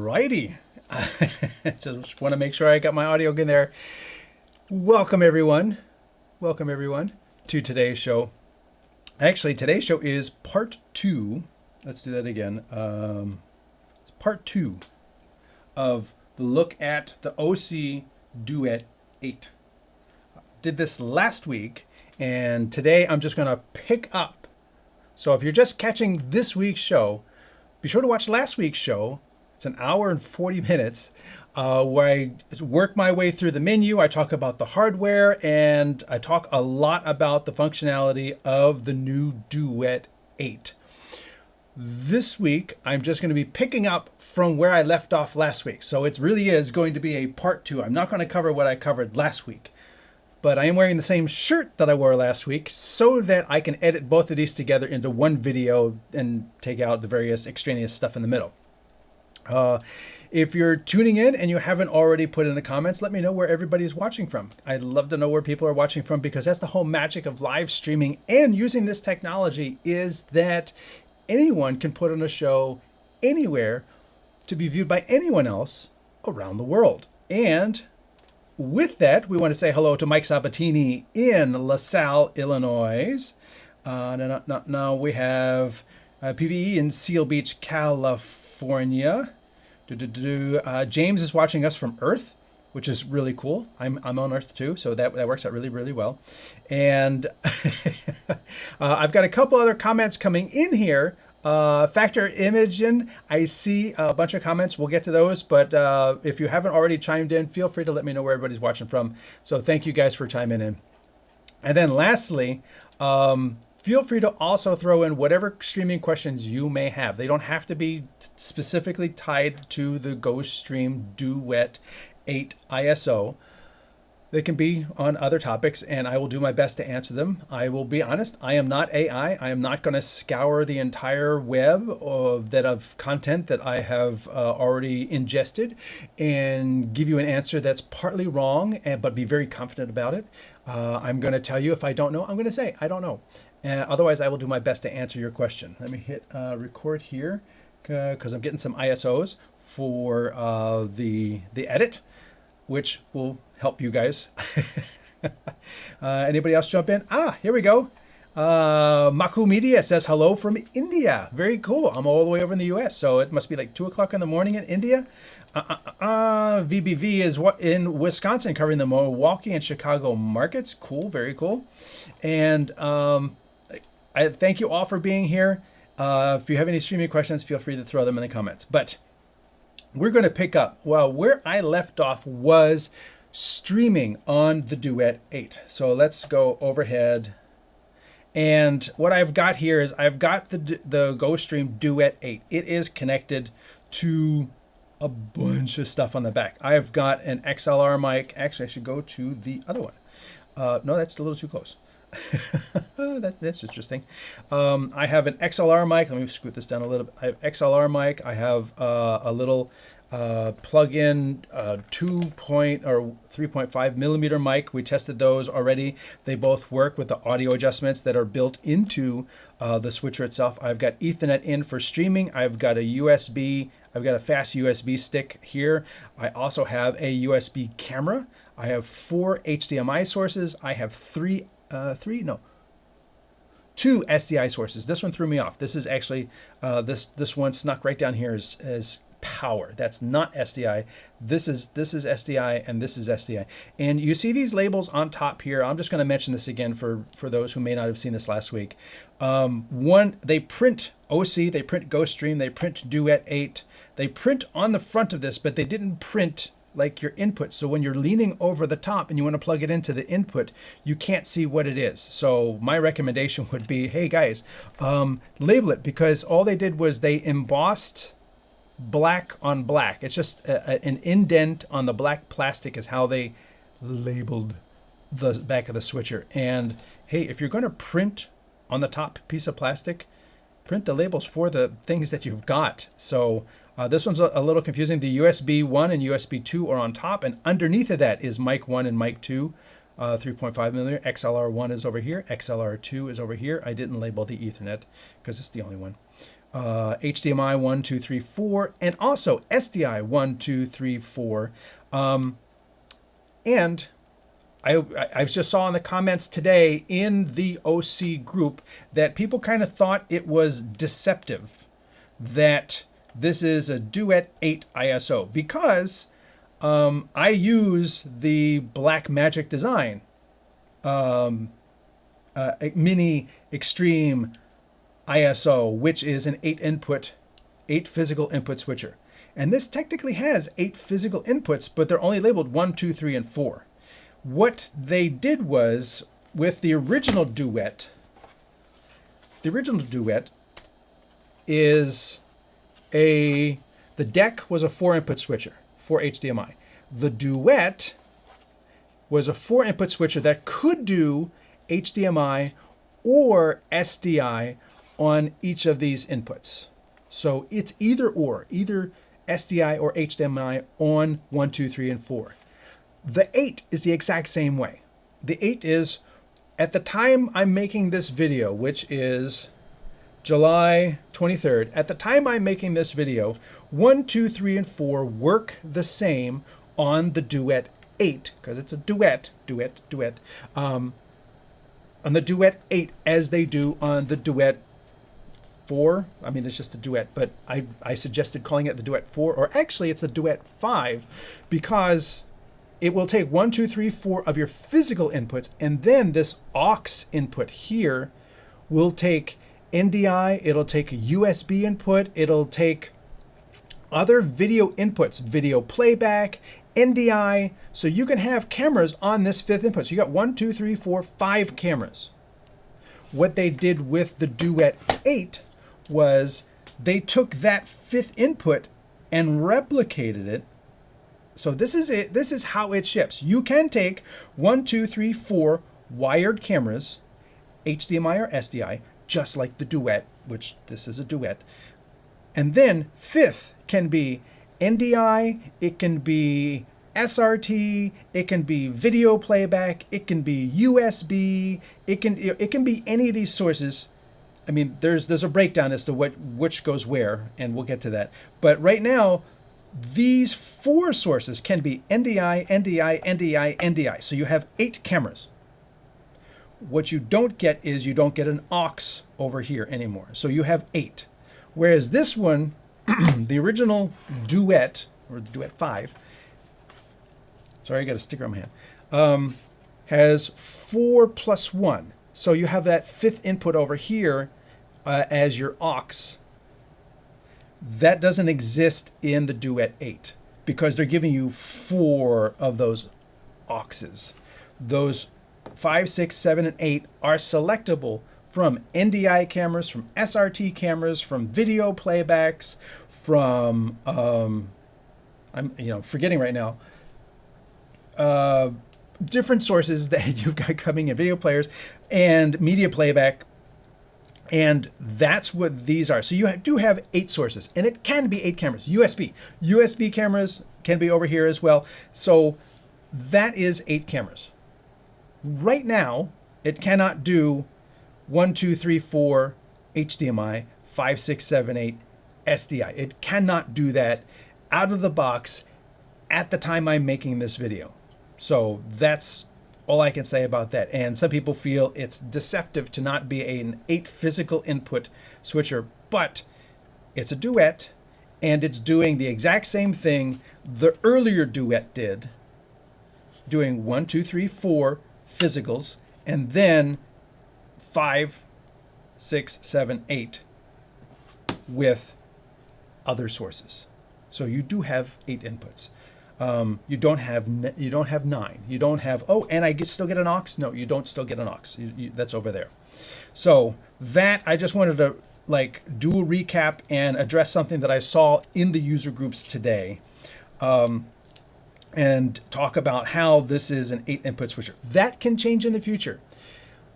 righty. Just want to make sure I got my audio in there. Welcome everyone to today's show. Actually, today's show is part 2. Let's do that again. It's part 2 of the look at the Osee Duet-8. Did this last week, and today I'm just going to pick up. So if you're just catching this week's show, be sure to watch last week's show. It's an hour and 40 minutes where I work my way through the menu. I talk about the hardware, and I talk a lot about the functionality of the new Duet-8. This week, I'm just going to be picking up from where I left off last week. So it really is going to be a part 2. I'm not going to cover what I covered last week, but I am wearing the same shirt that I wore last week so that I can edit both of these together into one video and take out the various extraneous stuff in the middle. If you're tuning in and you haven't already put in the comments, let me know where everybody's watching from. I'd love to know where people are watching from, because that's the whole magic of live streaming and using this technology, is that anyone can put on a show anywhere to be viewed by anyone else around the world. And with that, we want to say hello to Mike Sabatini in LaSalle, Illinois. Now we have PVE in Seal Beach, California. James is watching us from Earth, which is really cool. I'm on Earth too, so that works out really, really well. And I've got a couple other comments coming in here. Factor Imogen, I see a bunch of comments. We'll get to those, but if you haven't already chimed in, feel free to let me know where everybody's watching from. So thank you guys for chiming in. And then lastly, feel free to also throw in whatever streaming questions you may have. They don't have to be specifically tied to the GoStream Duet-8 ISO. They can be on other topics, and I will do my best to answer them. I will be honest, I am not AI. I am not going to scour the entire web of content that I have already ingested and give you an answer that's partly wrong, but be very confident about it. I'm going to tell you if I don't know, I'm going to say I don't know. Otherwise, I will do my best to answer your question. Let me hit record here because I'm getting some ISOs for the edit, which will help you guys. Anybody else jump in? Here we go. Maku Media says hello from India. Very cool. I'm all the way over in the US, so it must be like 2 o'clock in the morning in India. VBV is in Wisconsin, covering the Milwaukee and Chicago markets. Cool, very cool. And I thank you all for being here. If you have any streaming questions, feel free to throw them in the comments. But we're going to pick up, well, where I left off was streaming on the Duet-8. So let's go overhead. And what I've got here is I've got the GoStream Duet-8. It is connected to a bunch of stuff on the back. I've got an XLR mic. Actually, I should go to the other one. No, that's a little too close. That's interesting. I have an XLR mic. Let me scoot this down a little bit. I have XLR mic. I have a little plug-in 3.5 millimeter mic. We tested those already. They both work with the audio adjustments that are built into the switcher itself. I've got Ethernet in for streaming. I've got a USB. I've got a fast USB stick here. I also have a USB camera. I have 4 HDMI sources. I have 2 SDI sources. This one threw me off. This is actually, this one snuck right down here as power. That's not SDI. This is SDI, and this is SDI. And you see these labels on top here. I'm just going to mention this again for those who may not have seen this last week. One, they print Osee, they print GoStream, they print Duet-8. They print on the front of this, but they didn't print like your input. So when you're leaning over the top and you want to plug it into the input, you can't see what it is. So my recommendation would be, hey guys, label it, because all they did was they embossed black on black. It's just an indent on the black plastic is how they labeled the back of the switcher. And hey, if you're going to print on the top piece of plastic, print the labels for the things that you've got. So this one's a little confusing. The USB 1 and USB 2 are on top, and underneath of that is mic 1 and mic 2, 3.5 millimeter. XLR 1 is over here. XLR 2 is over here. I didn't label the Ethernet because it's the only one. HDMI 1, 2, 3, 4, and also SDI 1, 2, 3, 4. And I just saw in the comments today in the Osee group that people kind of thought it was deceptive that this is a Duet-8 ISO because I use the Blackmagic Design Mini Extreme ISO, which is an 8 physical input switcher. And this technically has 8 physical inputs, but they're only labeled 1, 2, 3, and 4. What they did was, with the original Duet is the deck was a 4 input switcher for HDMI. The Duet was a 4 input switcher that could do HDMI or SDI on each of these inputs. So it's either SDI or HDMI on 1, 2, 3, and 4. The 8 is the exact same way. The 8 is, at the time I'm making this video, which is July 23rd, at the time I'm making this video, 1, 2, 3, and 4 work the same on the Duet-8, because it's a duet, on the Duet-8 as they do on the Duet-4. I mean, it's just a Duet, but I suggested calling it the Duet-4, or actually it's the Duet-5, because it will take 1, 2, 3, 4 of your physical inputs, and then this aux input here will take NDI, it'll take a USB input, it'll take other video inputs, video playback, NDI, so you can have cameras on this 5th input. So you got 1, 2, 3, 4, 5 cameras. What they did with the Duet-8 was they took that 5th input and replicated it. So this is it. This is how it ships. You can take 1, 2, 3, 4 wired cameras, HDMI or SDI, just like the Duet, which this is a Duet. And then 5th can be NDI, it can be SRT, it can be video playback, it can be USB, it can be any of these sources. I mean, there's a breakdown as to which goes where, and we'll get to that. But right now, these 4 sources can be NDI, NDI, NDI, NDI. So you have 8 cameras. What you don't get is you don't get an aux over here anymore. So you have 8. Whereas this one, the original Duet, or the Duet-5, sorry, I got a sticker on my hand, has 4 plus 1. So you have that 5th input over here as your aux. That doesn't exist in the Duet-8 because they're giving you 4 of those auxes. Those 5, 6, 7, and 8 are selectable from NDI cameras, from SRT cameras, from video playbacks, from I'm forgetting right now, different sources that you've got coming in, video players and media playback. And that's what these are. So you do have 8 sources, and it can be 8 cameras. USB cameras can be over here as well. So that is 8 cameras. Right now, it cannot do 1, 2, 3, 4 HDMI, 5, 6, 7, 8 SDI. It cannot do that out of the box at the time I'm making this video. So that's all I can say about that. And some people feel it's deceptive to not be an 8 physical input switcher, but it's a Duet, and it's doing the exact same thing the earlier Duet did, doing 1, 2, 3, 4 physicals, and then 5, 6, 7, 8 with other sources. So you do have 8 inputs. You don't have 9. You don't have, oh, and I still get an aux. No, you don't still get an aux. That's over there. So that, I just wanted to do a recap and address something that I saw in the user groups today, and talk about how this is an 8 input switcher. That can change in the future.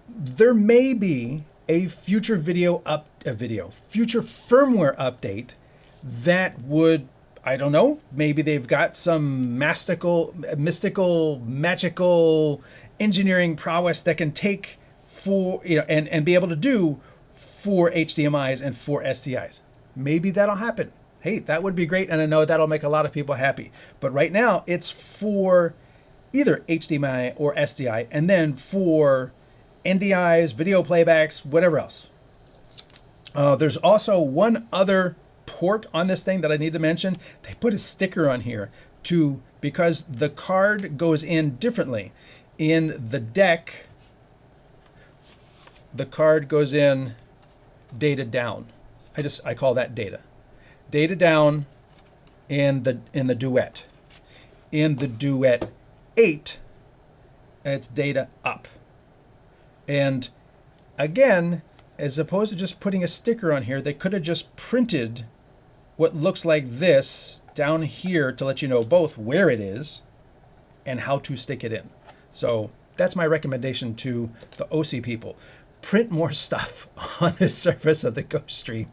There may be a future future firmware update that would, I don't know, maybe they've got some mystical, magical engineering prowess that can take and be able to do 4 HDMIs and 4 SDIs. maybe that'll happen. Hey, that would be great, and I know that'll make a lot of people happy. But right now, it's for either HDMI or SDI, and then for NDIs, video playbacks, whatever else. There's also one other port on this thing that I need to mention. They put a sticker on here because the card goes in differently. In the deck, the card goes in data down. I call that data. Data down in the Duet. In the Duet-8, it's data up. And again, as opposed to just putting a sticker on here, they could have just printed what looks like this down here to let you know both where it is and how to stick it in. So that's my recommendation to the Osee people. Print more stuff on the surface of the GoStream,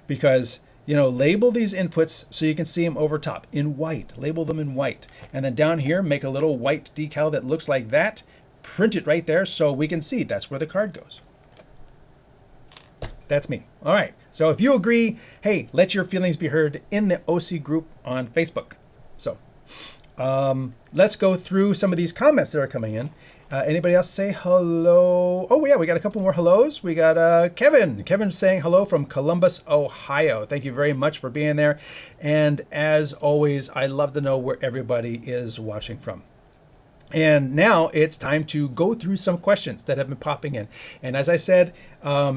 because label these inputs so you can see them over top in white. Label them in white, and then down here make a little white decal that looks like that. Print it right there so we can see that's where the card goes. That's me. All right. So if you agree, hey, let your feelings be heard in the Osee group on Facebook. So let's go through some of these comments that are coming in. Anybody else say hello? Oh, yeah, we got a couple more hellos. We got Kevin. Kevin saying hello from Columbus, Ohio. Thank you very much for being there. And as always, I love to know where everybody is watching from. And now it's time to go through some questions that have been popping in. And as I said,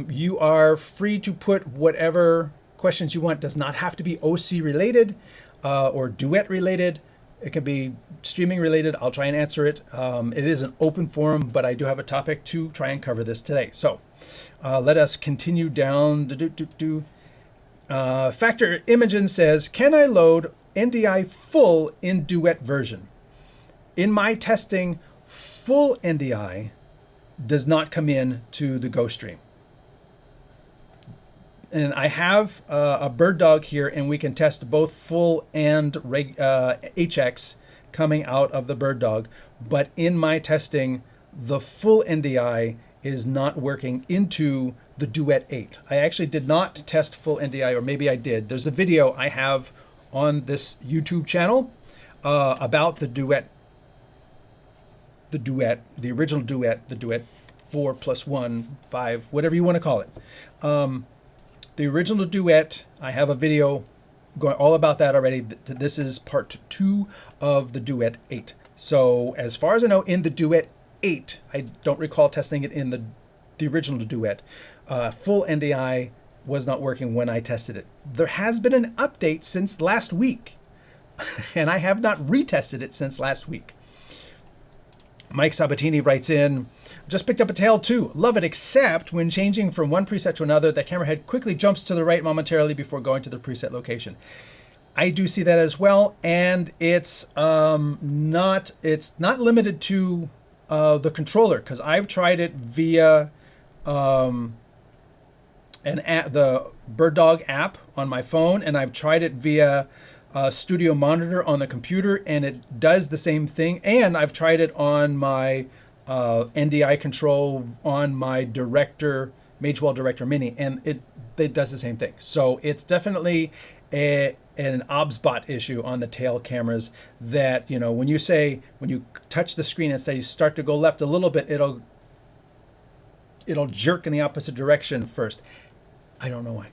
you are free to put whatever questions you want. It does not have to be Osee related or Duet related. It can be streaming related. I'll try and answer it. It is an open forum, but I do have a topic to try and cover this today. So let us continue down. Factor Imogen says, can I load NDI full in Duet version? In my testing, full NDI does not come in to the GoStream. And I have a bird dog here, and we can test both full and HX coming out of the bird dog. But in my testing, the full NDI is not working into the Duet-8. I actually did not test full NDI, or maybe I did. There's a video I have on this YouTube channel about the Duet, the original Duet, the Duet 4 plus 1, 5, whatever you want to call it. The original Duet, I have a video going all about that already. This is part 2 of the Duet-8. So as far as I know, in the Duet-8, I don't recall testing it in the original Duet. Full NDI was not working when I tested it. There has been an update since last week, and I have not retested it since last week. Mike Sabatini writes in, just picked up a tail too. Love it, except when changing from one preset to another, the camera head quickly jumps to the right momentarily before going to the preset location. I do see that as well, and it's not limited to the controller, because I've tried it via the Bird Dog app on my phone, and I've tried it via Studio Monitor on the computer, and it does the same thing. And I've tried it on my NDI control on my Magewell Director Mini, and it does the same thing. So it's definitely an OBSBot issue on the tail cameras that, when you touch the screen and say you start to go left a little bit, it'll jerk in the opposite direction first. I don't know why.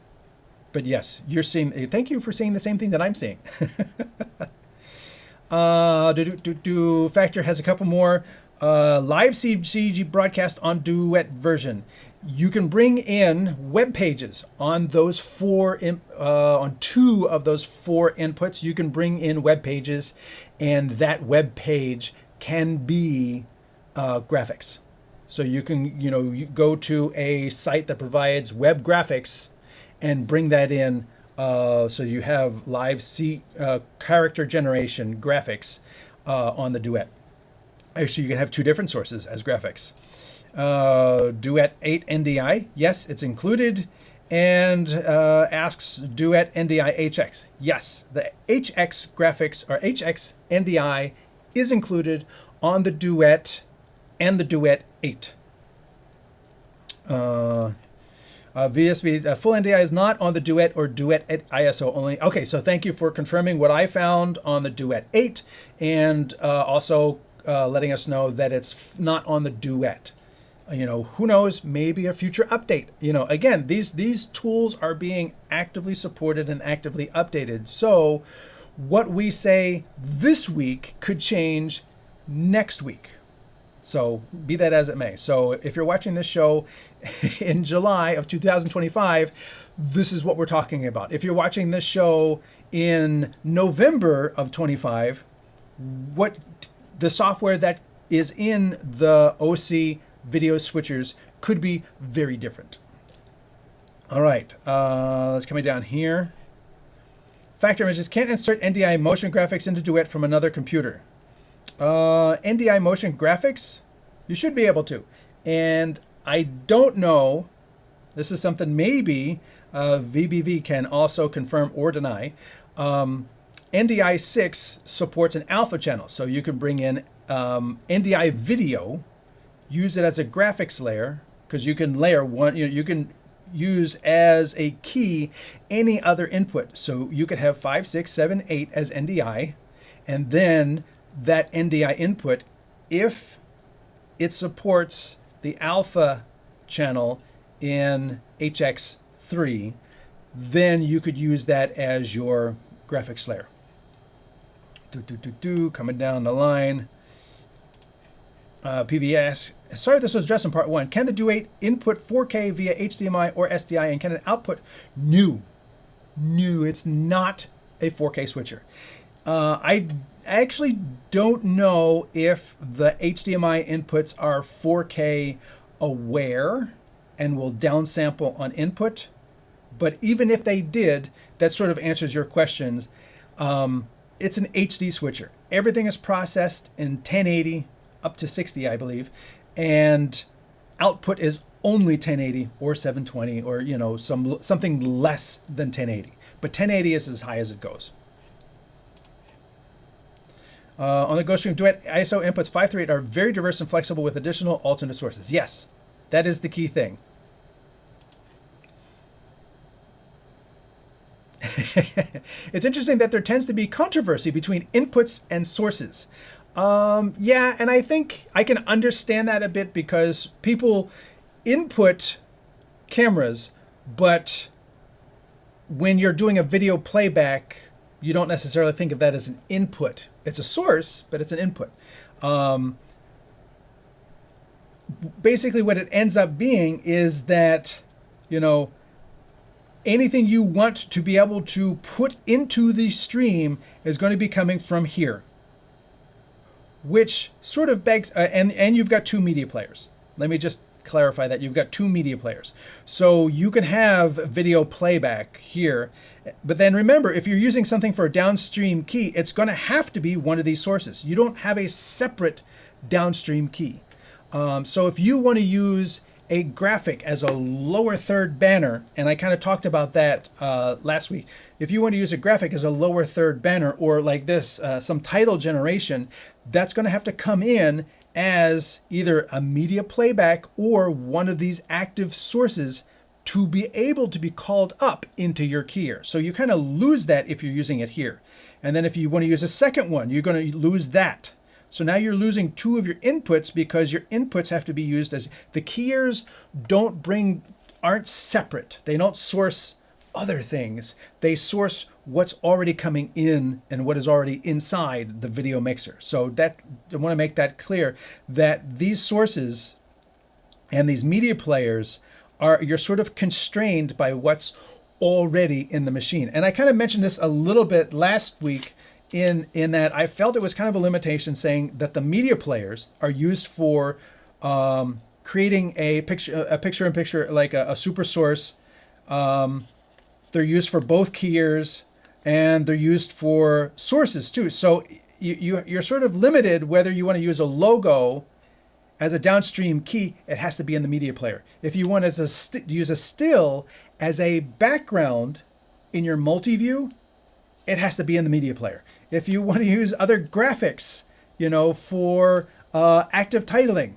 But yes, you're seeing. Thank you for seeing the same thing that I'm seeing. Factor has a couple more. Live CG broadcast on Duet version. You can bring in web pages on those on 2 of those 4 inputs. You can bring in web pages, and that web page can be graphics. So you can, you go to a site that provides web graphics and bring that in, so you have live character generation graphics on the Duet. Actually, you can have 2 different sources as graphics. Duet-8 NDI, yes, it's included. And asks Duet NDI HX. Yes, the HX graphics, or HX NDI, is included on the Duet and the Duet-8. VSB full NDI is not on the Duet or Duet-8 ISO only. Okay, so thank you for confirming what I found on the Duet-8 and also letting us know that it's not on the Duet. You know, who knows, maybe a future update. You know, again, these tools are being actively supported and actively updated. So what we say this week could change next week. So be that as it may. So if you're watching this show in July of 2025, this is what we're talking about. If you're watching this show in November of 25, what the software that is in the Osee video switchers could be very different. All right, let's coming down here. Factor images can't insert NDI motion graphics into Duet from another computer. NDI motion graphics, you should be able to. And I don't know, this is something maybe VBV can also confirm or deny. NDI 6 supports an alpha channel, so you can bring in NDI video, use it as a graphics layer, because you can layer one, you can use as a key any other input. So you could have 5, 6, 7, 8 as NDI, and then that NDI input, if it supports the alpha channel in HX3, then you could use that as your graphics layer. Coming down the line. PVS. Sorry, this was addressed in part 1. Can the Duet input 4K via HDMI or SDI, and can it output? No, it's not a 4K switcher. I actually don't know if the HDMI inputs are 4K aware and will downsample on input. But even if they did, that sort of answers your questions. It's an HD switcher. Everything is processed in 1080 up to 60, I believe, and output is only 1080 or 720 or, you know, something less than 1080. But 1080 is as high as it goes. On the GoStream Duet, ISO inputs 5 through 8 are very diverse and flexible with additional alternate sources. Yes, that is the key thing. It's interesting that there tends to be controversy between inputs and sources. Yeah, and I think I can understand that a bit because people input cameras, but when you're doing a video playback, you don't necessarily think of that as an input. It's a source, but it's an input. Basically, what it ends up being is that, you know, anything you want to be able to put into the stream is going to be coming from here, which sort of begs, and you've got two media players. Let me just clarify that you've got two media players. So you can have video playback here, but then remember, if you're using something for a downstream key, it's going to have to be one of these sources. You don't have a separate downstream key. So if you want to use a graphic as a lower third banner, and I kind of talked about that last week. If you want to use a graphic as a lower third banner, or like this, some title generation, that's going to have to come in as either a media playback or one of these active sources to be able to be called up into your keyer. So you kind of lose that if you're using it here. And then if you want to use a second one, you're going to lose that. So now you're losing two of your inputs because your inputs have to be used as the keyers aren't separate. They don't source other things. They source what's already coming in and what is already inside the video mixer. So that I want to make that clear that these sources and these media players you're sort of constrained by what's already in the machine. And I kind of mentioned this a little bit last week in that I felt it was kind of a limitation saying that the media players are used for creating a picture-in-picture, like a super source. They're used for both keyers, and they're used for sources too. So you're sort of limited whether you want to use a logo as a downstream key. It has to be in the media player. If you want to use a still as a background in your multi-view, it has to be in the media player. If you want to use other graphics, you know, for active titling,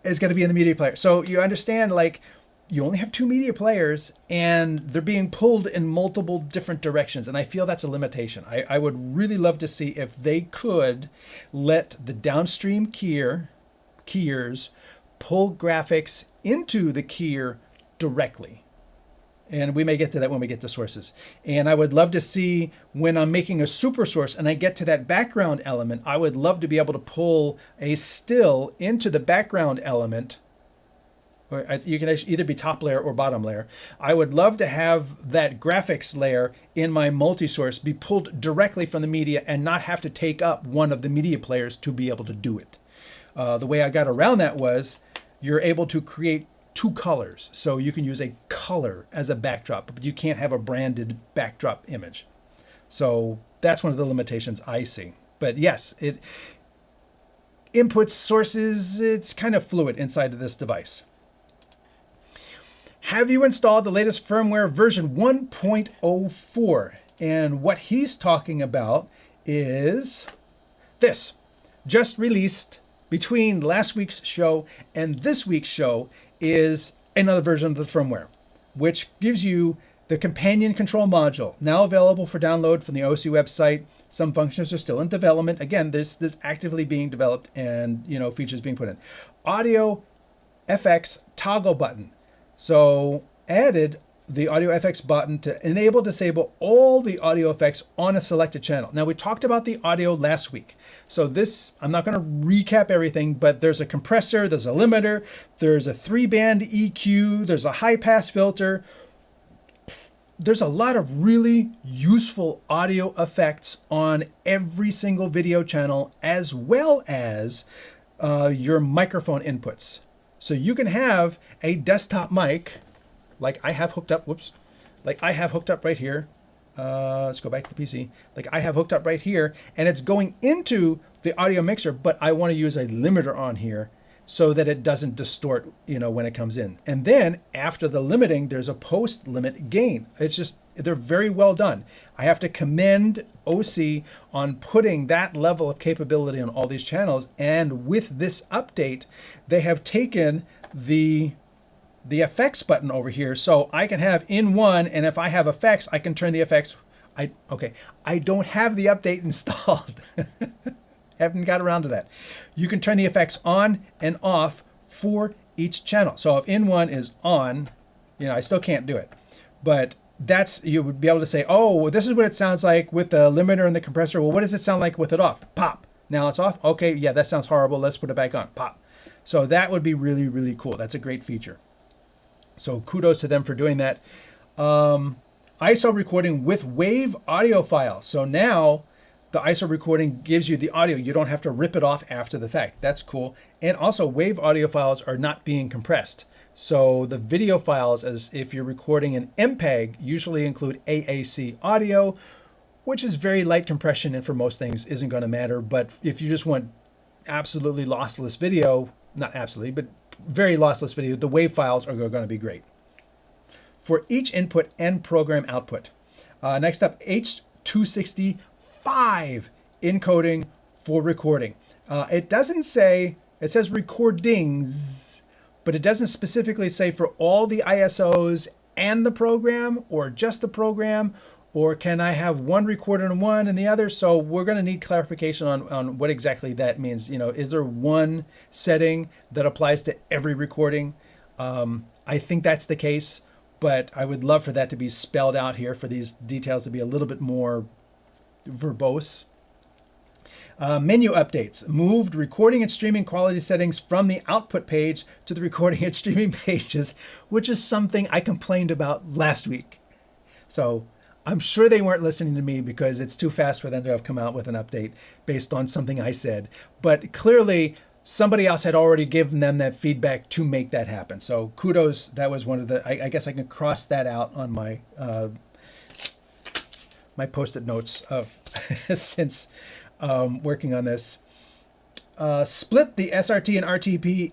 it's going to be in the media player. So you understand, like, you only have 2 media players and they're being pulled in multiple different directions. And I feel that's a limitation. I would really love to see if they could let the downstream keyers pull graphics into the keyer directly. And we may get to that when we get to sources. And I would love to see when I'm making a super source and I get to that background element, I would love to be able to pull a still into the background element. Or you can either be top layer or bottom layer. I would love to have that graphics layer in my multi-source be pulled directly from the media and not have to take up one of the media players to be able to do it. The way I got around that was you're able to create 2 colors. So you can use a color as a backdrop, but you can't have a branded backdrop image. So that's one of the limitations I see. But yes, inputs, sources, it's kind of fluid inside of this device. Have you installed the latest firmware version 1.04? And what he's talking about is this. Just released between last week's show and this week's show is another version of the firmware, which gives you the companion control module, now available for download from the Osee website. Some functions are still in development. Again, this actively being developed and features being put in. Audio FX toggle button. So added the audio FX button to enable, disable all the audio effects on a selected channel. Now we talked about the audio last week. So this, I'm not going to recap everything, but there's a compressor, there's a limiter, there's a 3-band EQ, there's a high pass filter. There's a lot of really useful audio effects on every single video channel, as well as your microphone inputs. So you can have a desktop mic like I have hooked up, like I have hooked up right here. Let's go back to the PC. Like I have hooked up right here and it's going into the audio mixer, but I want to use a limiter on here so that it doesn't distort, when it comes in. And then after the limiting, there's a post limit gain. It's just, they're very well done. I have to commend Osee on putting that level of capability on all these channels. And with this update, they have taken the effects button over here. So I can have in one, and if I have effects, I can turn the effects. I don't have the update installed. Haven't got around to that. You can turn the effects on and off for each channel. So if in one is on, I still can't do it. But you would be able to say, oh, this is what it sounds like with the limiter and the compressor. Well, what does it sound like with it off? Pop. Now it's off. Okay, yeah, that sounds horrible. Let's put it back on. Pop. So that would be really, really cool. That's a great feature. So kudos to them for doing that. ISO recording with WAV audio files. So now the ISO recording gives you the audio. You don't have to rip it off after the fact. That's cool. And also WAV audio files are not being compressed. So the video files, as if you're recording an MPEG, usually include AAC audio, which is very light compression and for most things isn't going to matter. But if you just want absolutely lossless video, not absolutely, but very lossless video, the WAV files are going to be great for each input and program output. Next up, H.265 encoding for recording. It doesn't say, it says recordings, but it doesn't specifically say for all the ISOs and the program, or just the program, or can I have one recorder in one and the other? So we're going to need clarification on what exactly that means. Is there one setting that applies to every recording? I think that's the case, but I would love for that to be spelled out here, for these details to be a little bit more verbose. Menu updates. Moved recording and streaming quality settings from the output page to the recording and streaming pages, which is something I complained about last week. So I'm sure they weren't listening to me because it's too fast for them to have come out with an update based on something I said. But clearly somebody else had already given them that feedback to make that happen. So kudos. That was one of the, I guess I can cross that out on my my post-it notes of since working on this. Split the SRT and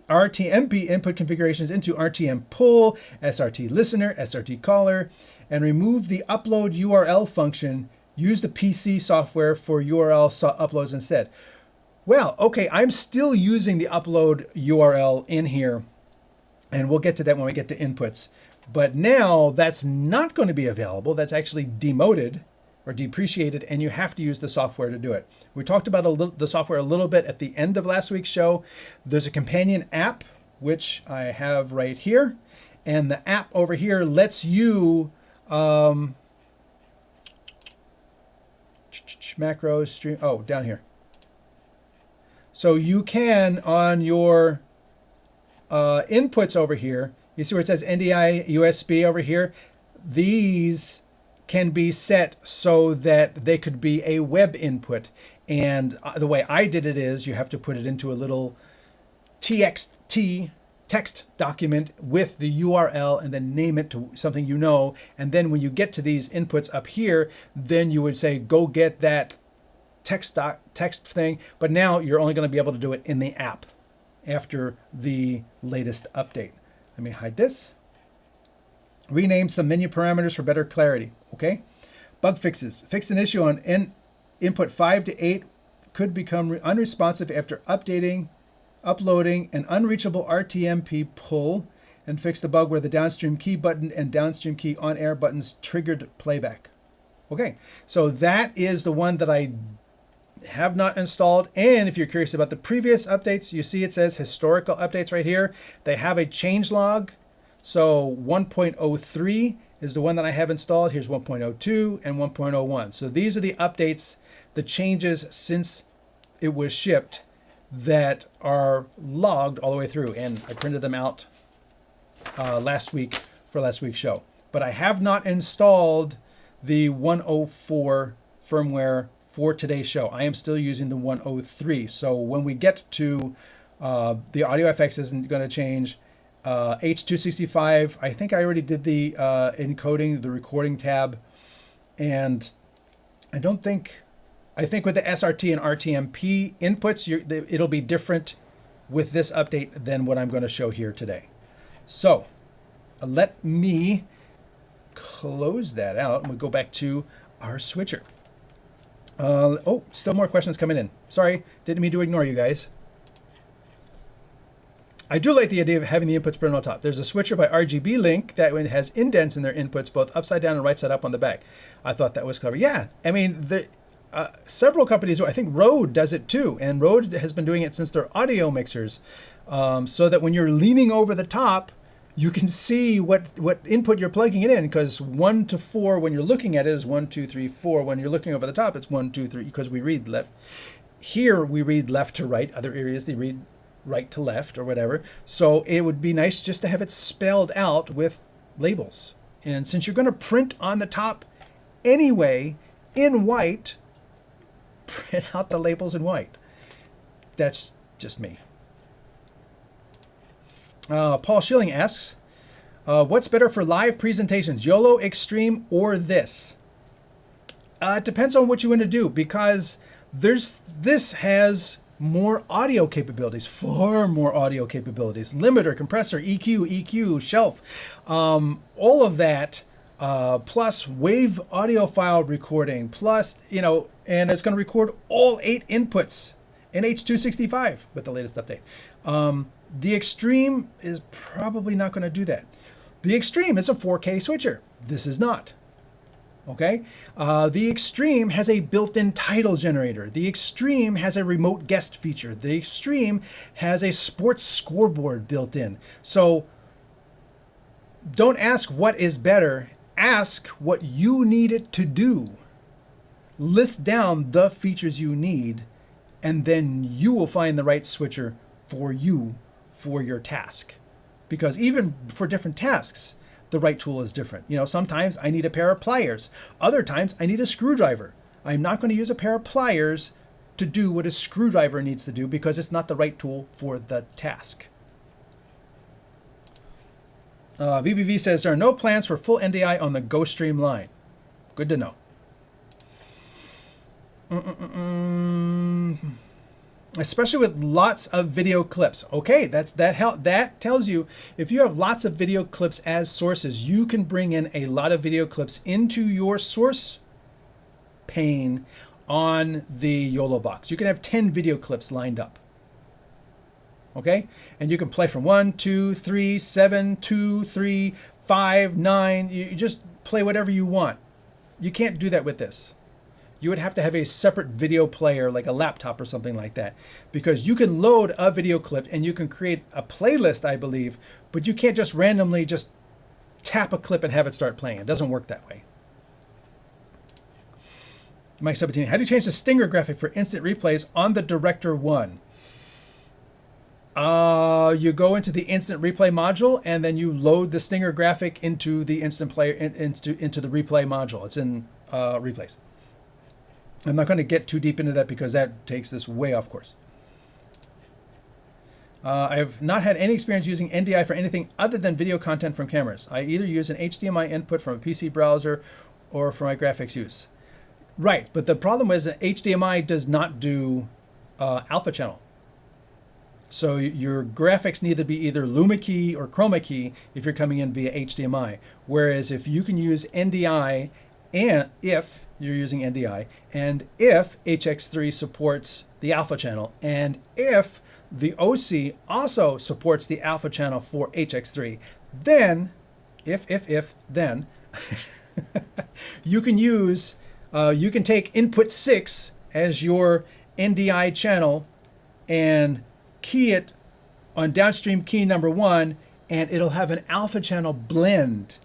RTMP input configurations into RTM pull, SRT listener, SRT caller, and remove the upload URL function. Use the PC software for URL uploads instead. Well, okay, I'm still using the upload URL in here. And we'll get to that when we get to inputs. But now that's not going to be available. That's actually demoted or depreciated, and you have to use the software to do it. We talked about the software a little bit at the end of last week's show. There's a companion app, which I have right here. And the app over here lets you macros, stream, oh, down here. So you can, on your inputs over here, you see where it says NDI USB over here? These can be set so that they could be a web input. And the way I did it is you have to put it into a little TXT text document with the URL and then name it to something you know. And then when you get to these inputs up here, then you would say, go get that text thing. But now you're only going to be able to do it in the app after the latest update. Let me hide this. Rename some menu parameters for better clarity. Okay. Bug fixes. Fixed an issue on input 5 to 8 could become unresponsive after uploading an unreachable RTMP pull, and fixed the bug where the downstream key button and downstream key on air buttons triggered playback. Okay. So that is the one that I have not installed. And if you're curious about the previous updates, you see it says historical updates right here. They have a change log. So 1.03 is the one that I have installed. Here's 1.02 and 1.01. So these are the updates, the changes since it was shipped that are logged all the way through. And I printed them out last week for last week's show. But I have not installed the 104 firmware for today's show. I am still using the 103. So when we get to the audio FX isn't going to change. H265, I think I already did the encoding, the recording tab. And I think with the SRT and RTMP inputs, it'll be different with this update than what I'm going to show here today. So let me close that out and we'll go back to our switcher. Oh, still more questions coming in. Sorry, didn't mean to ignore you guys. I do like the idea of having the inputs printed on top. There's a switcher by RGB Link that has indents in their inputs, both upside down and right side up on the back. I thought that was clever. Yeah, I mean, several companies do. I think Rode does it too, and Rode has been doing it since their audio mixers, so that when you're leaning over the top, you can see what input you're plugging it in, because 1 to 4 when you're looking at it is 1, 2, 3, 4. When you're looking over the top, it's 1, 2, 3, because we read left. Here we read left to right. Other areas they read right to left or whatever. So it would be nice just to have it spelled out with labels. And since you're going to print on the top anyway in white, print out the labels in white. That's just me. Paul Schilling asks, what's better for live presentations, YOLO, Extreme, or this? It depends on what you want to do, because this has more audio capabilities, far more audio capabilities, limiter, compressor, EQ, shelf, all of that, plus wave audio file recording, plus, and it's going to record all 8 inputs in H265 with the latest update. The Extreme is probably not going to do that. The Extreme is a 4K switcher. This is not. Okay. The Extreme has a built-in title generator. The Extreme has a remote guest feature. The Extreme has a sports scoreboard built in. So don't ask what is better. Ask what you need it to do. List down the features you need, and then you will find the right switcher for you for your task. Because even for different tasks, the right tool is different. Sometimes I need a pair of pliers. Other times I need a screwdriver. I'm not going to use a pair of pliers to do what a screwdriver needs to do, because it's not the right tool for the task. VBV says there are no plans for full NDI on the GoStream line. Good to know. Especially with lots of video clips. Okay, that tells you if you have lots of video clips as sources, you can bring in a lot of video clips into your source pane on the YOLO box. You can have 10 video clips lined up. okay? And you can play from 1, 2, 3, 7, 2, 3, 5, 9. You just play whatever you want. You can't do that with this. You would have to have a separate video player, like a laptop or something like that, because you can load a video clip and you can create a playlist, I believe, but you can't just randomly just tap a clip and have it start playing. It doesn't work that way. Mike 17, how do you change the stinger graphic for instant replays on the Director 1? You go into the instant replay module and then you load the stinger graphic into the instant player into the replay module. It's in replays. I'm not going to get too deep into that because that takes this way off course. I've not had any experience using NDI for anything other than video content from cameras. I either use an HDMI input from a PC browser or for my graphics use. Right, but the problem is that HDMI does not do alpha channel. So your graphics need to be either Luma key or Chroma key if you're coming in via HDMI. Whereas if you can use NDI, and if you're using NDI, and if HX3 supports the alpha channel, and if the Osee also supports the alpha channel for HX3, then, then, you can use, you can take input 6 as your NDI channel and key it on downstream key number 1, and it'll have an alpha channel blend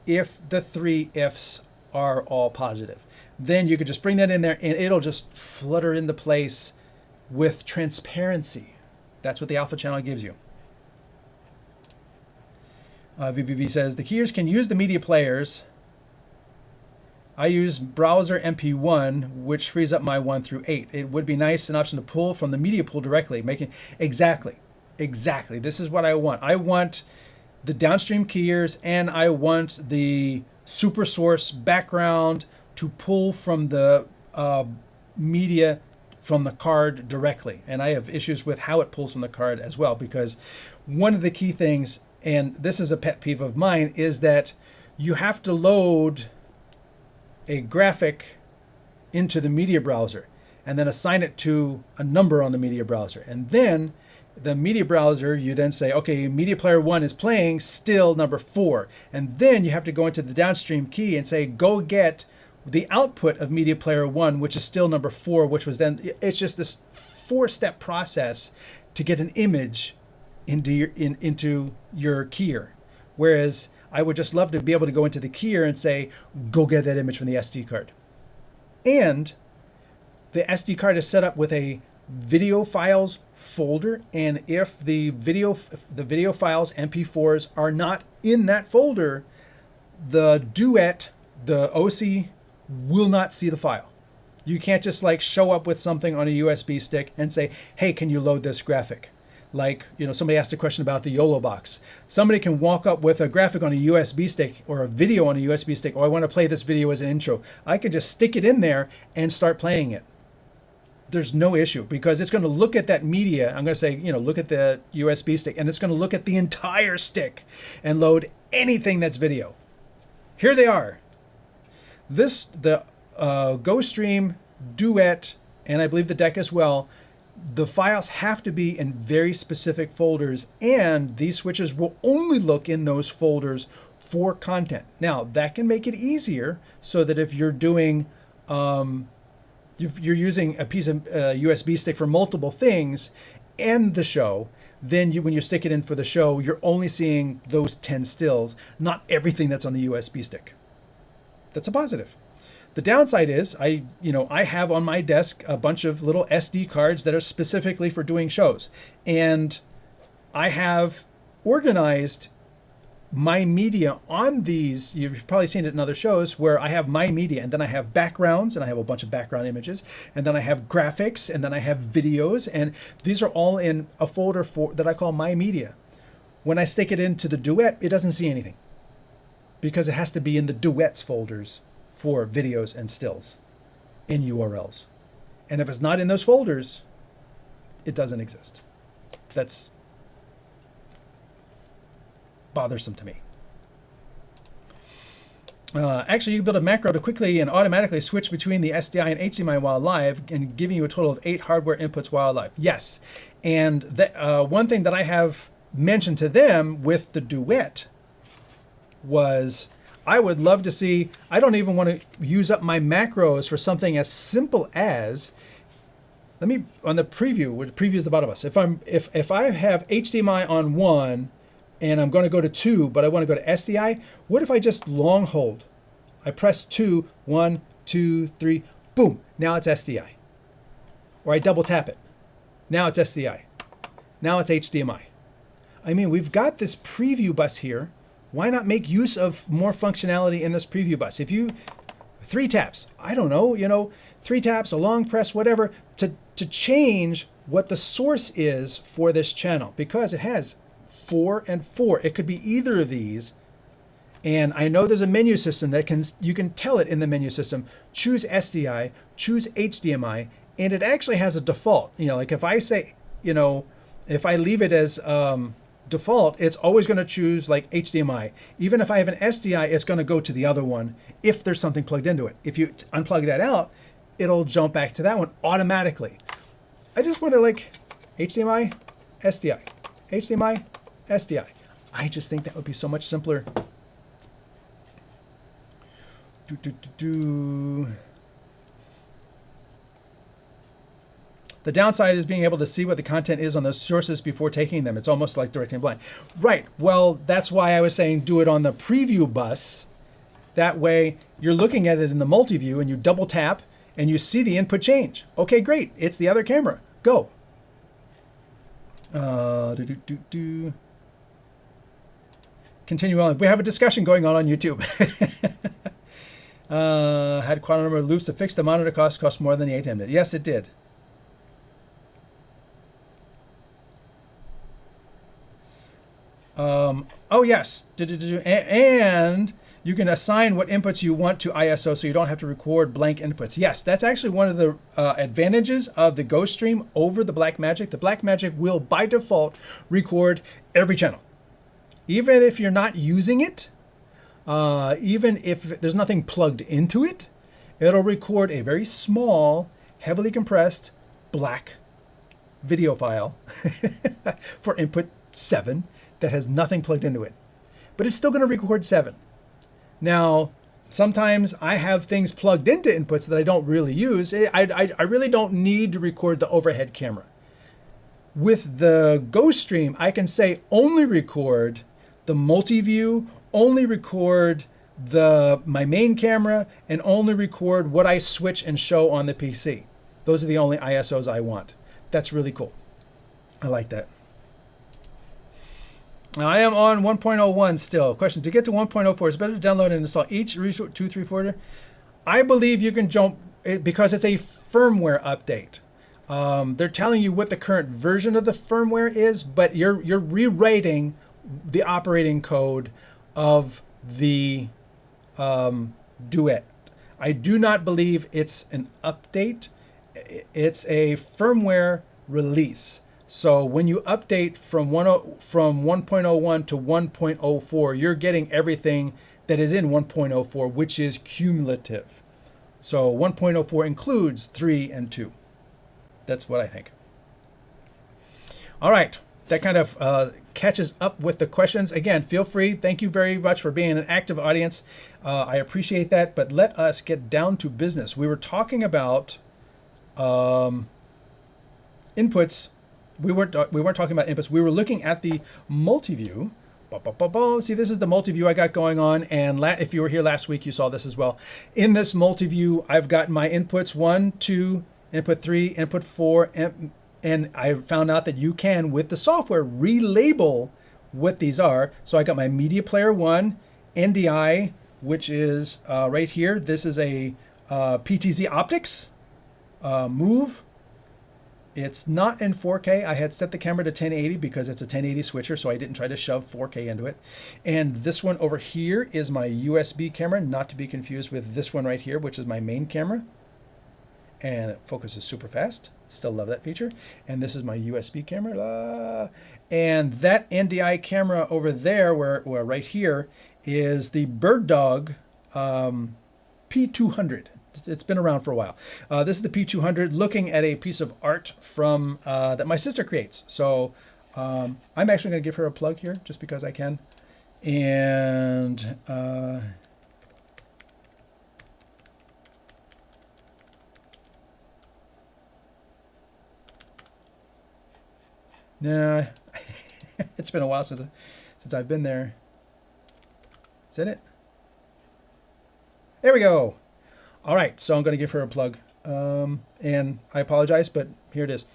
if the 3 ifs are all positive. Then you could just bring that in there and it'll just flutter into place with transparency. That's what the alpha channel gives you. VBB says the keyers can use the media players. I use browser MP1, which frees up my 1 through 8. It would be nice, an option to pull from the media pool directly, making exactly. This is what I want. I want the downstream keyers and I want the super source background to pull from the media from the card directly. And I have issues with how it pulls from the card as well, because one of the key things, and this is a pet peeve of mine, is that you have to load a graphic into the media browser and then assign it to a number on the media browser. And then the media browser, you then say, okay, media player 1 is playing still number 4. And then you have to go into the downstream key and say, go get the output of media player 1, which is still number 4, which was then, it's just this 4-step process to get an image into your keyer. Whereas I would just love to be able to go into the keyer and say, go get that image from the SD card. And the SD card is set up with a video files folder, and if the video files, MP4s, are not in that folder, the Duet, the Osee, will not see the file. You can't just like show up with something on a USB stick and say, hey, can you load this graphic? Like, you know, somebody asked a question about the YOLO box. Somebody can walk up with a graphic on a USB stick or a video on a USB stick, or I want to play this video as an intro. I could just stick it in there and start playing it. There's no issue, because it's going to look at that media. I'm going to say, you know, look at the USB stick, and it's going to look at the entire stick and load anything that's video. Here they are. The GoStream Duet, and I believe the deck as well, the files have to be in very specific folders, and these switches will only look in those folders for content. Now, that can make it easier so that if you're doing, you're using a piece of USB stick for multiple things and the show, then when you stick it in for the show, you're only seeing those 10 stills, not everything that's on the USB stick. That's a positive. The downside is I have on my desk a bunch of little SD cards that are specifically for doing shows. And I have organized my media on these. You've probably seen it in other shows where I have my media, and then I have backgrounds, and I have a bunch of background images, and then I have graphics, and then I have videos, and these are all in a folder that I call my media. When I stick it into the Duet, it doesn't see anything, because it has to be in the Duets folders for videos and stills in URLs. And if it's not in those folders, it doesn't exist. That's bothersome to me. Actually, you can build a macro to quickly and automatically switch between the SDI and HDMI while live, and giving you a total of 8 hardware inputs while live. Yes, and one thing that I have mentioned to them with the Duet was I would love to see, I don't even want to use up my macros for something as simple as, let me, on the preview, where the preview is the bottom of us, if I have HDMI on 1, and I'm going to go to 2, but I want to go to SDI, what if I just long hold? I press 2, 1, 2, 3, boom, now it's SDI. Or I double tap it. Now it's SDI. Now it's HDMI. I mean, we've got this preview bus here. Why not make use of more functionality in this preview bus? If you, 3 taps, I don't know, 3 taps, a long press, whatever, to change what the source is for this channel, because it has 4 and 4. It could be either of these. And I know there's a menu system that you can tell it in the menu system, choose SDI, choose HDMI, and it actually has a default. Like if I say, if I leave it as default, it's always going to choose like HDMI. Even if I have an SDI, it's going to go to the other one if there's something plugged into it. If you unplug that out, it'll jump back to that one automatically. I just want to like HDMI, SDI, HDMI, SDI. I just think that would be so much simpler. The downside is being able to see what the content is on those sources before taking them. It's almost like directing blind. Right. Well, that's why I was saying do it on the preview bus. That way you're looking at it in the multi-view and you double tap and you see the input change. Okay, great. It's the other camera. Go. Continue on. We have a discussion going on YouTube. Had quite a number of loops to fix the monitor cost more than the ATEM did. Yes, it did. Oh, yes. And you can assign what inputs you want to ISO so you don't have to record blank inputs. Yes, that's actually one of the advantages of the GoStream over the Blackmagic. The Blackmagic will, by default, record every channel. Even if you're not using it, even if there's nothing plugged into it, it'll record a very small, heavily compressed black video file for input 7 that has nothing plugged into it. But it's still going to record 7. Now, sometimes I have things plugged into inputs that I don't really use. I really don't need to record the overhead camera. With the GoStream, I can say only record the multi-view, only record my main camera, and only record what I switch and show on the PC. Those are the only ISOs I want. That's really cool. I like that. Now, I am on 1.01 still. Question, to get to 1.04, is it better to download and install each 2, 3, 4? I believe you can jump, because it's a firmware update. They're telling you what the current version of the firmware is, but you're rewriting the operating code of the Duet. I do not believe it's an update. It's a firmware release. So when you update from 1.01 to 1.04, you're getting everything that is in 1.04, which is cumulative. So 1.04 includes 3 and 2. That's what I think. All right. That kind of catches up with the questions. Again, feel free. Thank you very much for being an active audience. I appreciate that. But let us get down to business. We were talking about inputs. We weren't talking about inputs. We were looking at the multi-view. See, this is the multi-view I got going on. And if you were here last week, you saw this as well. In this multi-view, I've got my inputs 1, 2, input 3, input 4, and I found out that you can, with the software, relabel what these are. So I got my media player 1, NDI, which is right here. This is a PTZ Optics move. It's not in 4K. I had set the camera to 1080 because it's a 1080 switcher, so I didn't try to shove 4K into it. And this one over here is my USB camera, not to be confused with this one right here, which is my main camera. And it focuses super fast. Still love that feature. And this is my USB camera. And that NDI camera over there, where right here, is the Bird Dog P200. It's been around for a while. This is the P200, looking at a piece of art from that my sister creates. So I'm actually going to give her a plug here just because I can. And nah, it's been a while since I've been there. Is that it? There we go. All right, so I'm going to give her a plug. And I apologize, but here it is.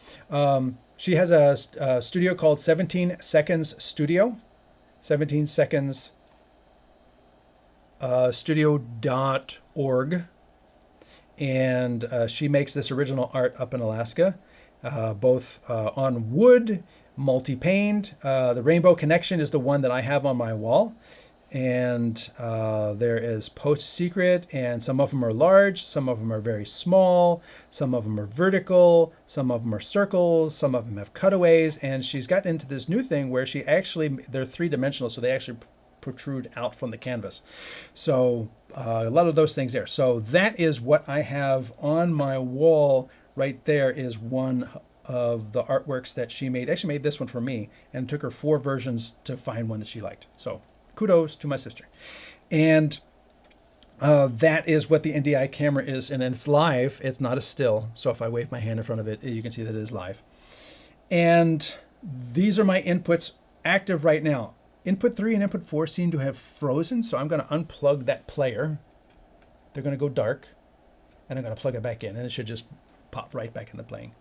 She has a studio called 17 Seconds Studio. 17 Seconds Studio.org. And she makes this original art up in Alaska, both on wood, multi-paned. The Rainbow Connection is the one that I have on my wall. And there is Post Secret, and some of them are large, some of them are very small, some of them are vertical, some of them are circles, some of them have cutaways, and she's gotten into this new thing where she actually, they're three-dimensional, so they actually protrude out from the canvas. So a lot of those things there. So that is what I have on my wall right there, is one of the artworks that she made. Actually made this one for me, and it took her 4 versions to find one that she liked. So kudos to my sister. And that is what the NDI camera is, and it's live. It's not a still. So if I wave my hand in front of it, you can see that it is live. And these are my inputs active right now. Input 3 and input 4 seem to have frozen, so I'm going to unplug that player. They're going to go dark, and I'm going to plug it back in, and it should just pop right back into playing.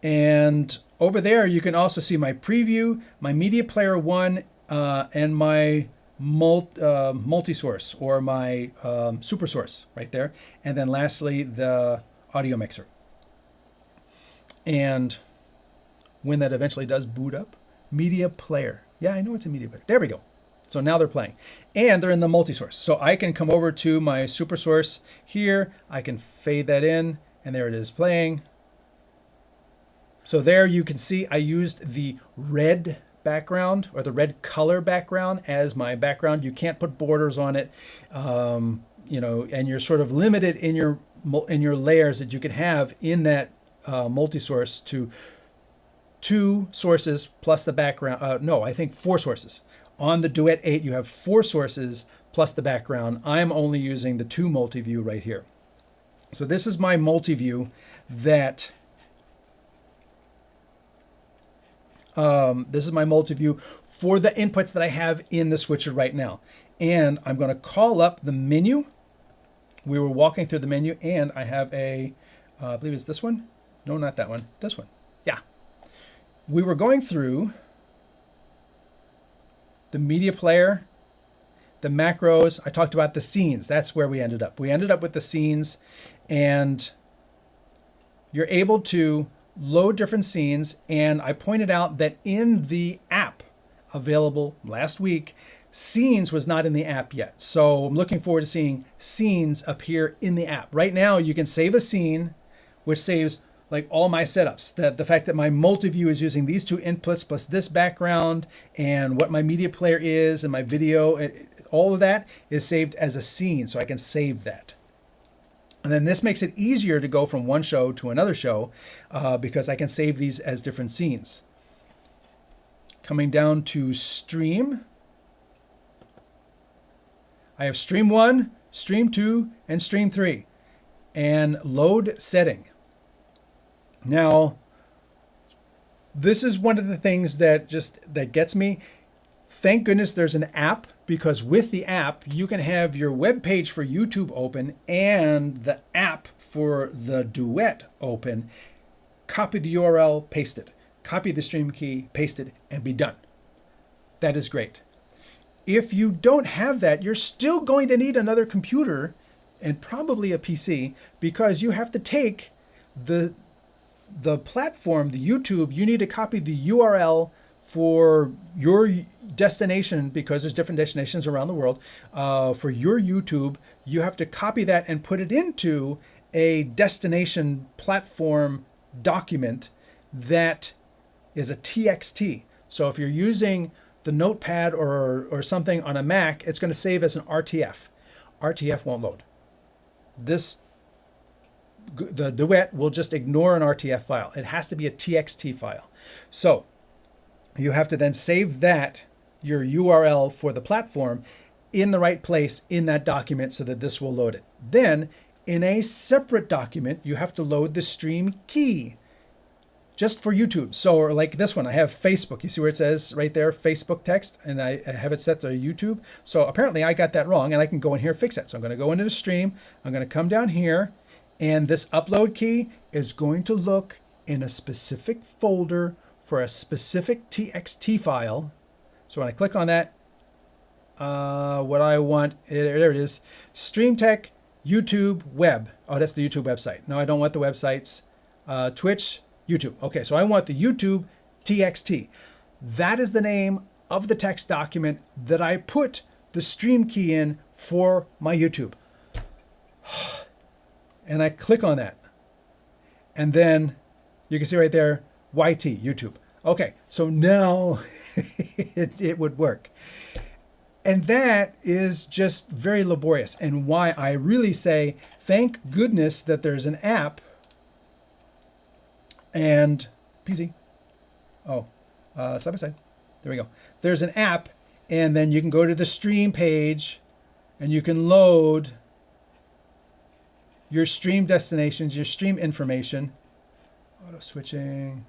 And over there, you can also see my preview, my media player 1, and my multi-source, or my super source right there. And then lastly, the audio mixer. And when that eventually does boot up, media player. Yeah, I know it's a media player. There we go. So now they're playing. And they're in the multi-source. So I can come over to my super source here. I can fade that in, and there it is playing. So there you can see I used the red background, or the red color background, as my background. You can't put borders on it, you know, and you're sort of limited in your layers that you can have in that multi-source to 2 sources plus the background. No, I think 4 sources. On the Duet-8, you have 4 sources plus the background. I'm only using the 2 multi-view right here. So this is my multi-view that this is my multi-view for the inputs that I have in the switcher right now. And I'm going to call up the menu. We were walking through the menu, and I have a, I believe it's this one. No, not that one. This one. Yeah. We were going through the media player, the macros. I talked about the scenes. That's where we ended up. We ended up with the scenes, and you're able to load different scenes. And I pointed out that in the app available last week, scenes was not in the app yet. So I'm looking forward to seeing scenes appear in the app. Right now, you can save a scene, which saves like all my setups. The fact that my multi-view is using these 2 inputs plus this background, and what my media player is, and my video, all of that is saved as a scene. So I can save that. And then this makes it easier to go from one show to another show because I can save these as different scenes. Coming down to stream, I have stream 1, stream 2, and stream 3, and load setting. Now, this is one of the things that gets me. Thank goodness there's an app, because with the app, you can have your web page for YouTube open and the app for the Duet open. Copy the URL, paste it. Copy the stream key, paste it, and be done. That is great. If you don't have that, you're still going to need another computer, and probably a PC, because you have to take the platform, the YouTube, you need to copy the URL for your destination, because there's different destinations around the world. For your YouTube, you have to copy that and put it into a destination platform document that is a TXT. So if you're using the notepad or something on a Mac, it's going to save as an RTF. RTF won't load. The Duet will just ignore an RTF file. It has to be a TXT file. So you have to then save that, your URL for the platform, in the right place in that document so that this will load it. Then in a separate document, you have to load the stream key just for YouTube. So like this one, I have Facebook. You see where it says right there, Facebook text, and I have it set to YouTube. So apparently I got that wrong, and I can go in here and fix it. So I'm going to go into the stream. I'm going to come down here, and this upload key is going to look in a specific folder for a specific TXT file. So when I click on that, what I want, there it is, StreamTek YouTube web. Oh, that's the YouTube website. No, I don't want the websites. Twitch, YouTube. Okay, so I want the YouTube TXT. That is the name of the text document that I put the stream key in for my YouTube. And I click on that. And then you can see right there, YT, YouTube. Okay, so now it would work. And that is just very laborious, and why I really say, thank goodness that there's an app and PC. Oh, side by side. There we go. There's an app, and then you can go to the stream page and you can load your stream destinations, your stream information. Auto switching.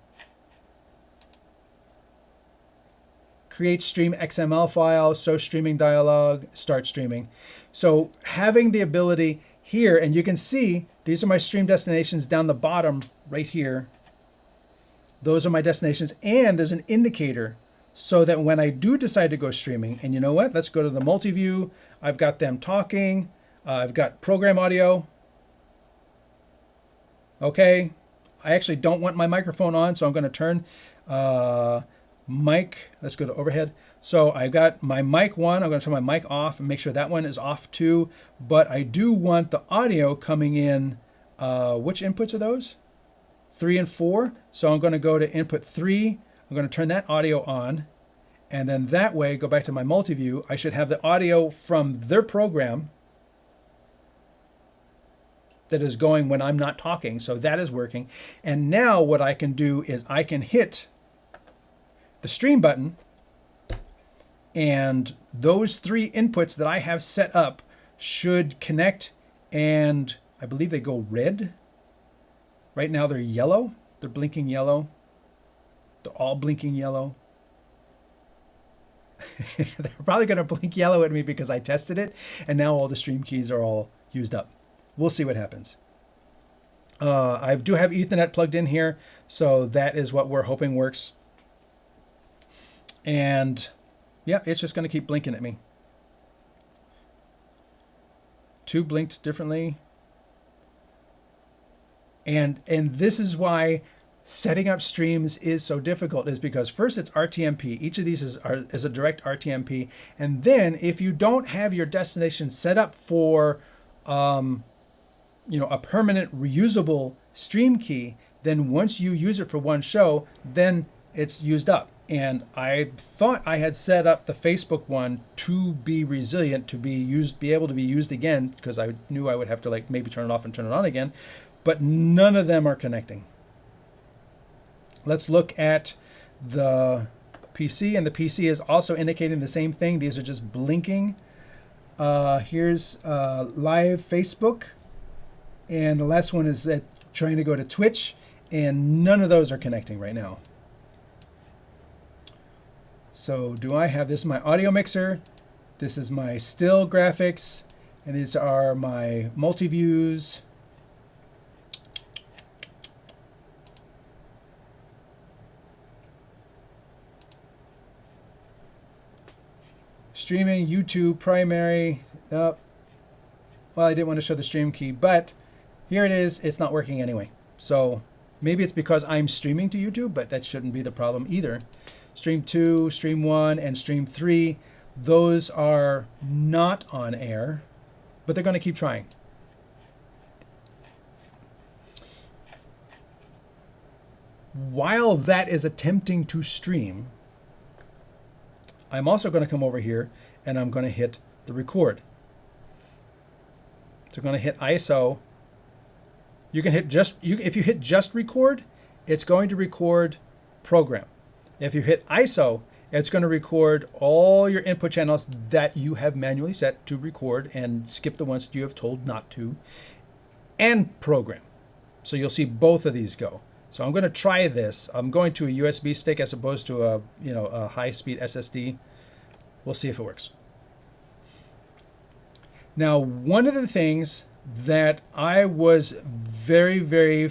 Create stream XML file, show streaming dialog, start streaming. So having the ability here, and you can see these are my stream destinations down the bottom right here. Those are my destinations, and there's an indicator so that when I do decide to go streaming, and you know what, let's go to the multi-view. I've got them talking. I've got program audio. Okay, I actually don't want my microphone on, so I'm going to turn mic. Let's go to overhead. So I've got my mic one. I'm going to turn my mic off and make sure that one is off too. But I do want the audio coming in. Which inputs are those? 3 and 4. So I'm going to go to input 3. I'm going to turn that audio on. And then that way, go back to my multi-view. I should have the audio from their program that is going when I'm not talking. So that is working. And now what I can do is I can hit the stream button, and those 3 inputs that I have set up should connect, and I believe they go red. Right now they're yellow. They're blinking yellow. They're all blinking yellow. They're probably going to blink yellow at me because I tested it, and now all the stream keys are all used up. We'll see what happens. I do have Ethernet plugged in here, so that is what we're hoping works. And yeah, it's just going to keep blinking at me. 2 blinked differently. And this is why setting up streams is so difficult, is because first it's RTMP. Each of these is a direct RTMP. And then if you don't have your destination set up for a permanent reusable stream key, then once you use it for one show, then it's used up. And I thought I had set up the Facebook one to be resilient, to be able to be used again, because I knew I would have to like maybe turn it off and turn it on again, but none of them are connecting. Let's look at the PC, and the PC is also indicating the same thing. These are just blinking. Here's live Facebook, and the last one is trying to go to Twitch, and none of those are connecting right now. So do I have this? My audio mixer. This is my still graphics, and these are my multi-views. Streaming, YouTube, primary. Well, I didn't want to show the stream key, but here it is. It's not working anyway. So maybe it's because I'm streaming to YouTube, but that shouldn't be the problem either. Stream 2, Stream 1, and Stream 3, those are not on air, but they're going to keep trying. While that is attempting to stream, I'm also going to come over here and I'm going to hit the record. So I'm going to hit ISO. You can hit if you hit just record, it's going to record program. If you hit ISO, it's going to record all your input channels that you have manually set to record and skip the ones that you have told not to, and program. So you'll see both of these go. So I'm going to try this. I'm going to a USB stick as opposed to a high-speed SSD. We'll see if it works. Now, one of the things that I was very, very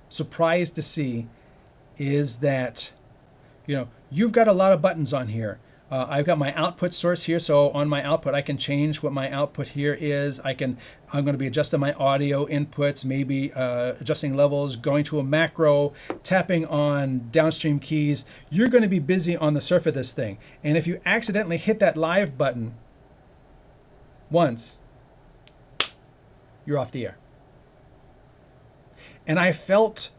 surprised to see is that, you've got a lot of buttons on here. I've got my output source here, so on my output I can change what my output here is. I'm going to be adjusting my audio inputs, maybe adjusting levels, going to a macro, tapping on downstream keys. You're going to be busy on the surface of this thing. And if you accidentally hit that live button once, you're off the air. And I felt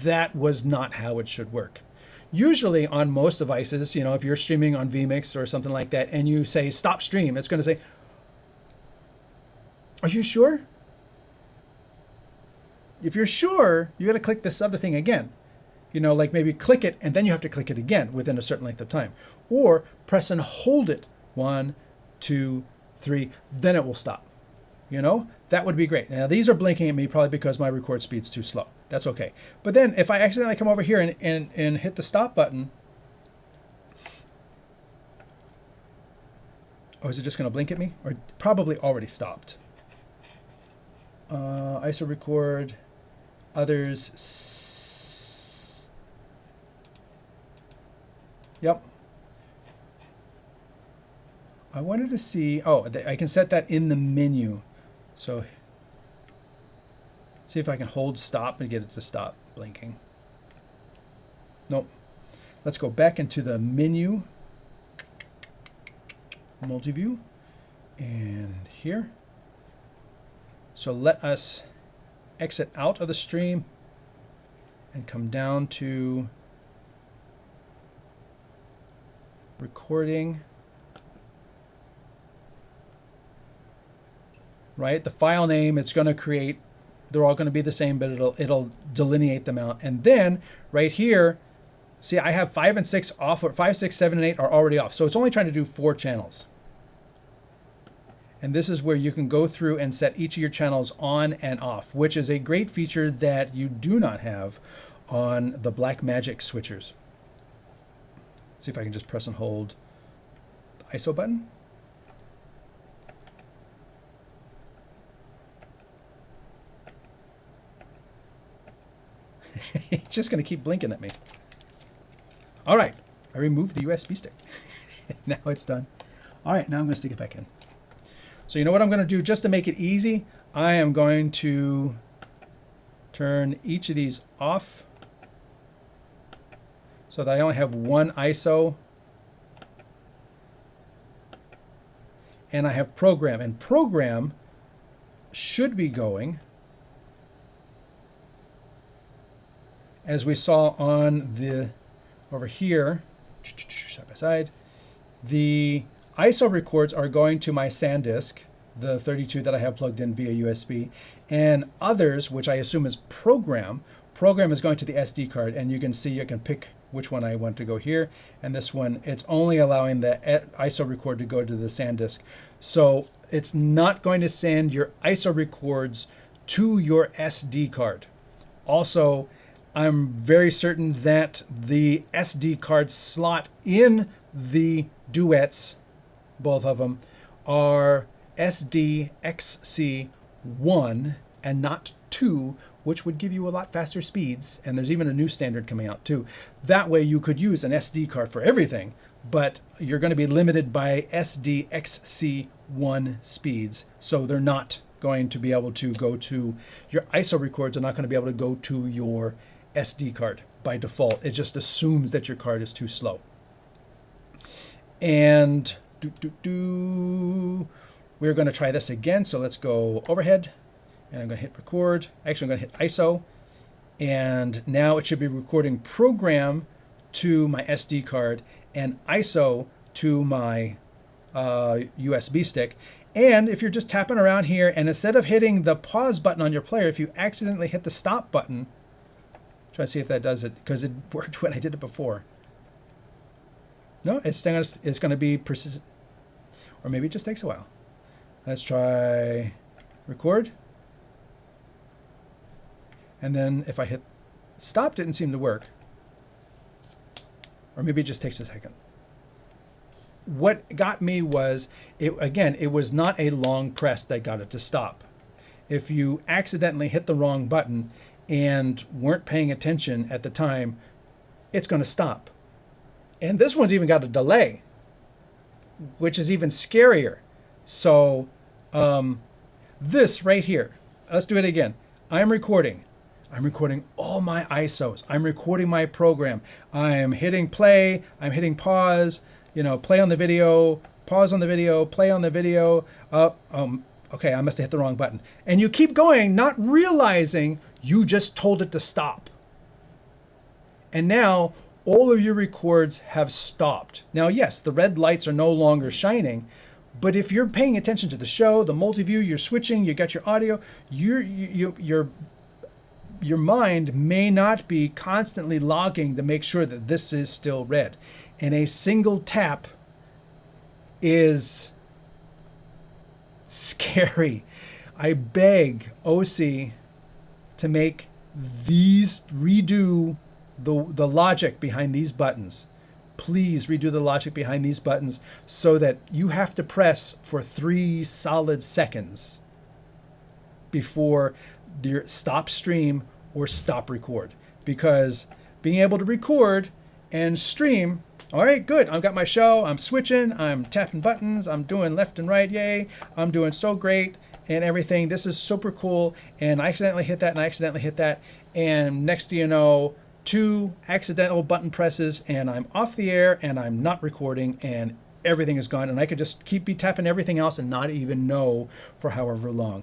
that was not how it should work. Usually on most devices, if you're streaming on vMix or something like that and you say stop stream, it's going to say, are you sure? If you're sure, you got to click this other thing again. Like maybe click it and then you have to click it again within a certain length of time. Or press and hold it 1, 2, 3, then it will stop. That would be great. Now these are blinking at me probably because my record speed's too slow. That's okay. But then if I accidentally come over here and hit the stop button, is it just going to blink at me? Or probably already stopped. ISO record, others. Yep. I wanted to see, I can set that in the menu. So see if I can hold stop and get it to stop blinking. Nope. Let's go back into the menu, multi-view, and here. So let us exit out of the stream and come down to recording. Right, the file name it's going to create, they're all going to be the same, but it'll delineate them out. And then right here, see, I have 5 and 6 off, or 5, 6, 7, and 8 are already off. So it's only trying to do 4 channels. And this is where you can go through and set each of your channels on and off, which is a great feature that you do not have on the Blackmagic switchers. See if I can just press and hold the ISO button. It's just going to keep blinking at me. All right, I removed the USB stick. Now it's done. All right, now I'm going to stick it back in. So you know what I'm going to do just to make it easy? I am going to turn each of these off so that I only have one ISO. And I have program. And program should be going, as we saw on the, over here, side by side, the ISO records are going to my SanDisk, the 32 that I have plugged in via USB, and others, which I assume is program is going to the SD card, and you can see, you can pick which one I want to go here, and this one, it's only allowing the ISO record to go to the SanDisk. So it's not going to send your ISO records to your SD card. Also, I'm very certain that the SD card slot in the Duets, both of them, are SDXC1 and not 2, which would give you a lot faster speeds. And there's even a new standard coming out too. That way you could use an SD card for everything, but you're going to be limited by SDXC1 speeds. So they're not going to be able to go to your ISO records, are not going to be able to go to your SD card by default. It just assumes that your card is too slow. And we're going to try this again. So let's go overhead, and I'm going to hit record. Actually, I'm going to hit ISO, and now it should be recording program to my SD card, an ISO to my USB stick. And if you're just tapping around here, and instead of hitting the pause button on your player, if you accidentally hit the stop button, try to see if that does it, because it worked when I did it before. No, it's going to be persistent, or maybe it just takes a while. Let's try record. And then if I hit stop, didn't seem to work. Or maybe it just takes a second. What got me was, it was not a long press that got it to stop. If you accidentally hit the wrong button and weren't paying attention at the time, it's going to stop. And this one's even got a delay, which is even scarier. So this right here, let's do it again. I'm recording all my ISOs. I'm recording my program. I'm hitting play. I'm hitting pause. Play on the video, pause on the video, play on the video. Okay, I must have hit the wrong button. And you keep going, not realizing you just told it to stop. And now all of your records have stopped. Now, yes, the red lights are no longer shining, but if you're paying attention to the show, the multi-view, you're switching, you got your audio, your mind may not be constantly logging to make sure that this is still red. And a single tap is scary. I beg Osee to make these, redo the logic behind these buttons. Please redo the logic behind these buttons so that you have to press for 3 solid seconds before your stop stream or stop record. Because being able to record and stream, all right, good. I've got my show. I'm switching. I'm tapping buttons. I'm doing left and right. Yay. I'm doing so great and everything. This is super cool. And I accidentally hit that and I accidentally hit that. And next thing you know, 2 accidental button presses and I'm off the air and I'm not recording and everything is gone. And I could just be tapping everything else and not even know for however long.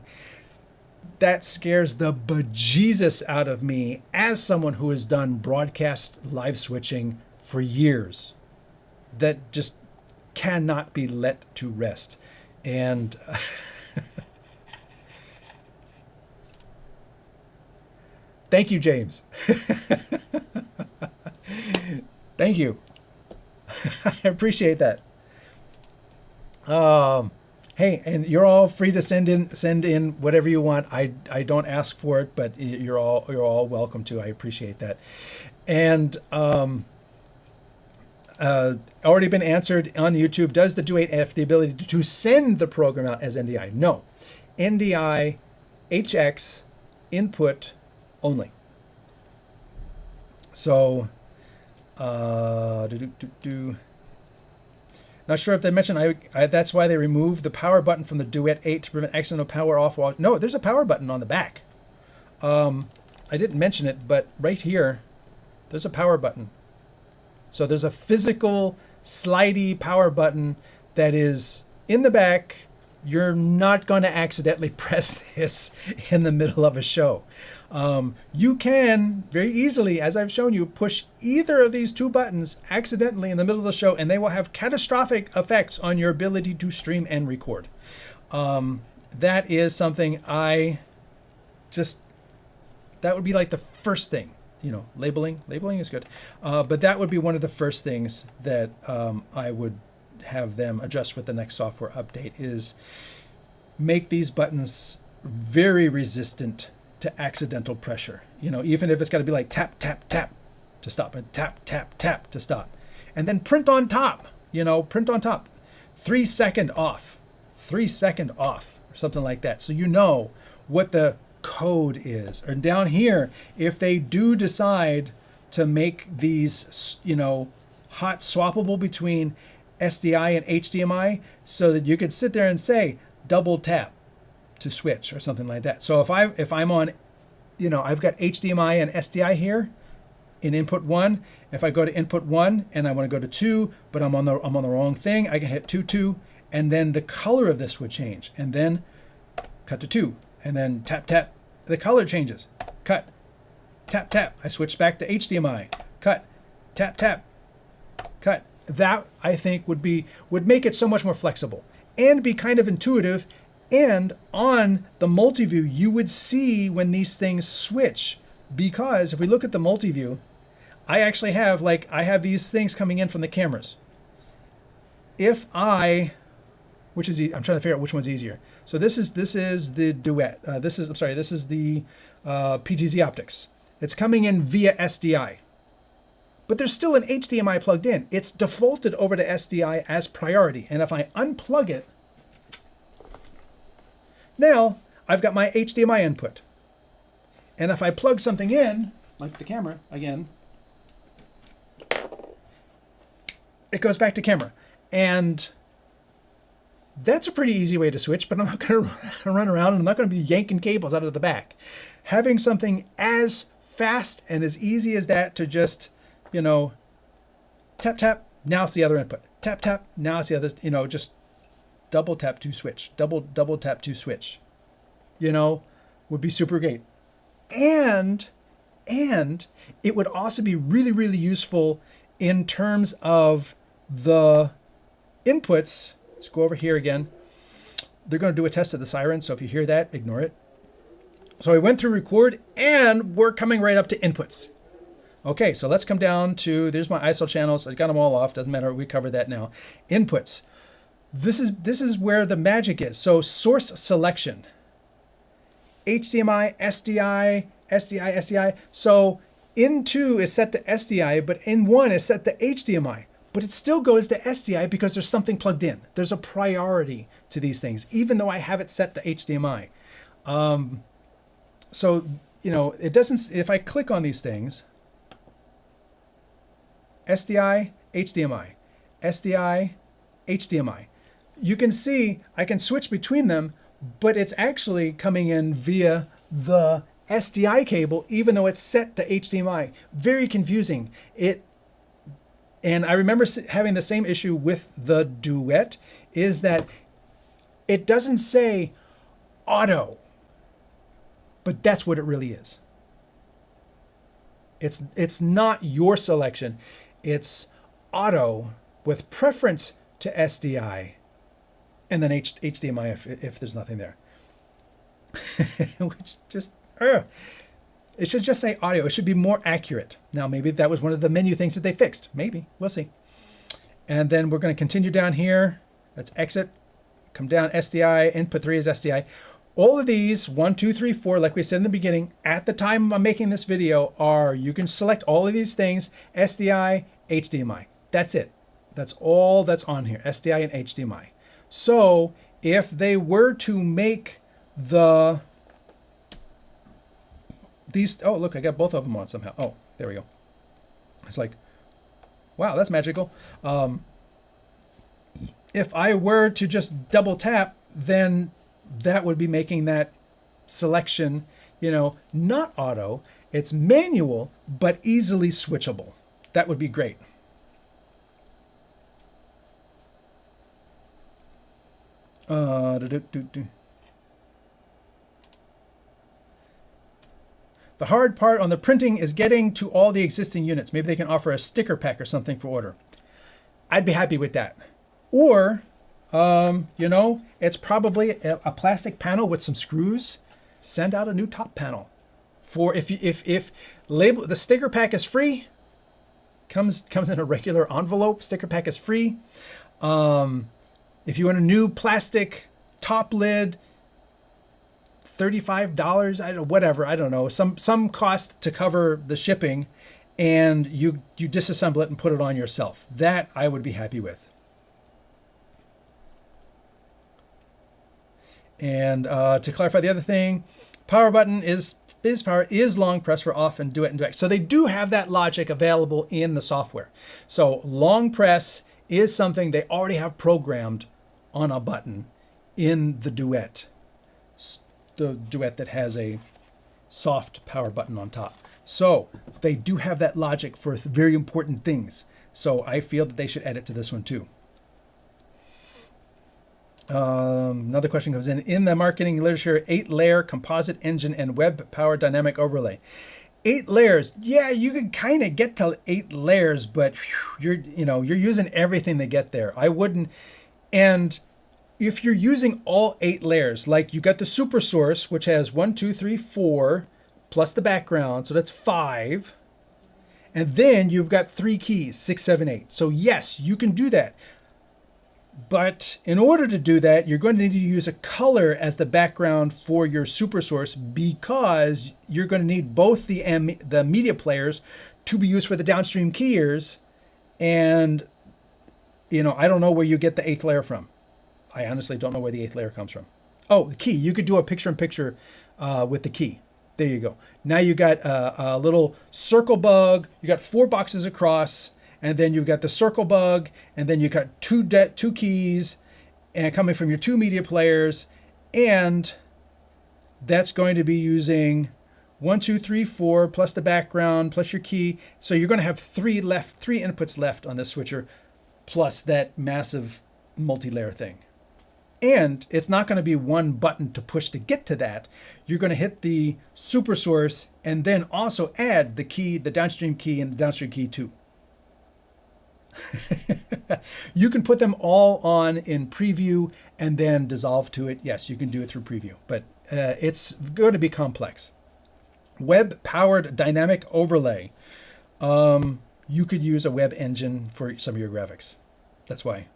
That scares the bejesus out of me as someone who has done broadcast live switching for years. That just cannot be let to rest. And thank you, James. Thank you. I appreciate that. Hey, and you're all free to send in whatever you want. I don't ask for it, but you're all welcome to. I appreciate that. And already been answered on YouTube. Does the Duet have the ability to send the program out as NDI? No. NDI HX input only. So, not sure if they mentioned, that's why they removed the power button from the Duet-8 to prevent accidental power off. No, there's a power button on the back. I didn't mention it, but right here, there's a power button. So there's a physical slidey power button that is in the back. You're not going to accidentally press this in the middle of a show. You can very easily, as I've shown you, push either of these 2 buttons accidentally in the middle of the show, and they will have catastrophic effects on your ability to stream and record. That is something that would be like the first thing. Labeling is good. But that would be one of the first things that I would have them adjust with the next software update, is make these buttons very resistant to accidental pressure. Even if it's got to be like tap, tap, tap to stop and tap, tap, tap to stop. And then print on top, print on top, 3 second off, 3 second off, or something like that. So you know what the code is. And down here, if they do decide to make these, hot swappable between SDI and HDMI, so that you could sit there and say double tap to switch or something like that. So if I'm on, I've got HDMI and SDI here in input 1. If I go to input 1 and I want to go to 2, but I'm on the wrong thing, I can hit 2, and then the color of this would change, and then cut to 2, and then tap, tap, the color changes, cut, tap, tap, I switch back to HDMI, cut, tap, tap, cut, That I think would make it so much more flexible and be kind of intuitive. And on the multi-view, you would see when these things switch, because if we look at the multi-view, I actually have these things coming in from the cameras. If I, I'm trying to figure out which one's easier. So this is the Duet. This is the PTZ optics. It's coming in via SDI. But there's still an HDMI plugged in. It's defaulted over to SDI as priority. And if I unplug it, now I've got my HDMI input. And if I plug something in, like the camera again, it goes back to camera. And that's a pretty easy way to switch, but I'm not going to run around and I'm not going to be yanking cables out of the back. Having something as fast and as easy as that to just, tap, tap, now it's the other input. Tap, tap, now it's the other, just double tap to switch, double tap to switch, would be super great. And it would also be really, really useful in terms of the inputs. Let's go over here again. They're going to do a test of the siren, so if you hear that, ignore it. So we went through record, and we're coming right up to inputs. Okay, so let's come down to, there's my ISO channels. I got them all off, doesn't matter, we covered that now. Inputs. This is where the magic is. So source selection. HDMI, SDI, SDI, SDI. So in 2 is set to SDI, but in 1 is set to HDMI. But it still goes to SDI because there's something plugged in. There's a priority to these things, even though I have it set to HDMI. So, it doesn't, if I click on these things, SDI, HDMI, SDI, HDMI, you can see I can switch between them, but it's actually coming in via the SDI cable, even though it's set to HDMI. Very confusing. And I remember having the same issue with the Duet, is that it doesn't say auto, but that's what it really is. It's not your selection. It's auto with preference to SDI and then HDMI if there's nothing there. Which just, it should just say audio. It should be more accurate. Now, maybe that was one of the menu things that they fixed. Maybe. We'll see. And then we're going to continue down here. Let's exit. Come down, SDI. Input 3 is SDI. All of these, 1, 2, 3, 4, like we said in the beginning, at the time I'm making this video, you can select all of these things, SDI, HDMI. That's it. That's all that's on here, SDI and HDMI. So if they were to make these, oh, look, I got both of them on somehow. Oh, there we go. It's like, wow, that's magical. If I were to just double tap, then that would be making that selection, not auto. It's manual, but easily switchable. That would be great. The hard part on the printing is getting to all the existing units. Maybe they can offer a sticker pack or something for order. I'd be happy with that. Or, it's probably a plastic panel with some screws. Send out a new top panel. For if label, the sticker pack is free, comes in a regular envelope. Sticker pack is free. If you want a new plastic top lid, $35, I don't know, some cost to cover the shipping, and you disassemble it and put it on yourself. That I would be happy with. And to clarify the other thing, power button is power is long press for off and Duet and Duet. So they do have that logic available in the software. So long press is something they already have programmed on a button in the Duet. The Duet that has a soft power button on top. So they do have that logic for very important things. So I feel that they should add it to this one too. Another question comes in the marketing literature, 8-layer composite engine and web power dynamic overlay. 8 layers. Yeah, you can kind of get to 8 layers, but you're using everything to get there. I wouldn't. And if you're using all 8 layers, like you got the super source, which has 1, 2, 3, 4, plus the background, so that's 5. And then you've got 3 keys, 6, 7, 8. So yes, you can do that. But in order to do that, you're going to need to use a color as the background for your super source, because you're going to need both the media players to be used for the downstream keyers. And, I don't know where you get the 8th layer from. I honestly don't know where the 8th layer comes from. Oh, the key. You could do a picture-in-picture with the key. There you go. Now you got a little circle bug. You got 4 boxes across. And then you've got the circle bug, and then you got two keys and coming from your 2 media players, and that's going to be using 1, 2, 3, 4 plus the background plus your key. So you're going to have 3 inputs left on this switcher, plus that massive multi-layer thing. And it's not going to be one button to push to get to that. You're going to hit the super source and then also add the key, the downstream key, and the downstream key too. You can put them all on in preview and then dissolve to it. Yes, you can do it through preview, but it's going to be complex. Web-powered dynamic overlay. You could use a web engine for some of your graphics. That's why.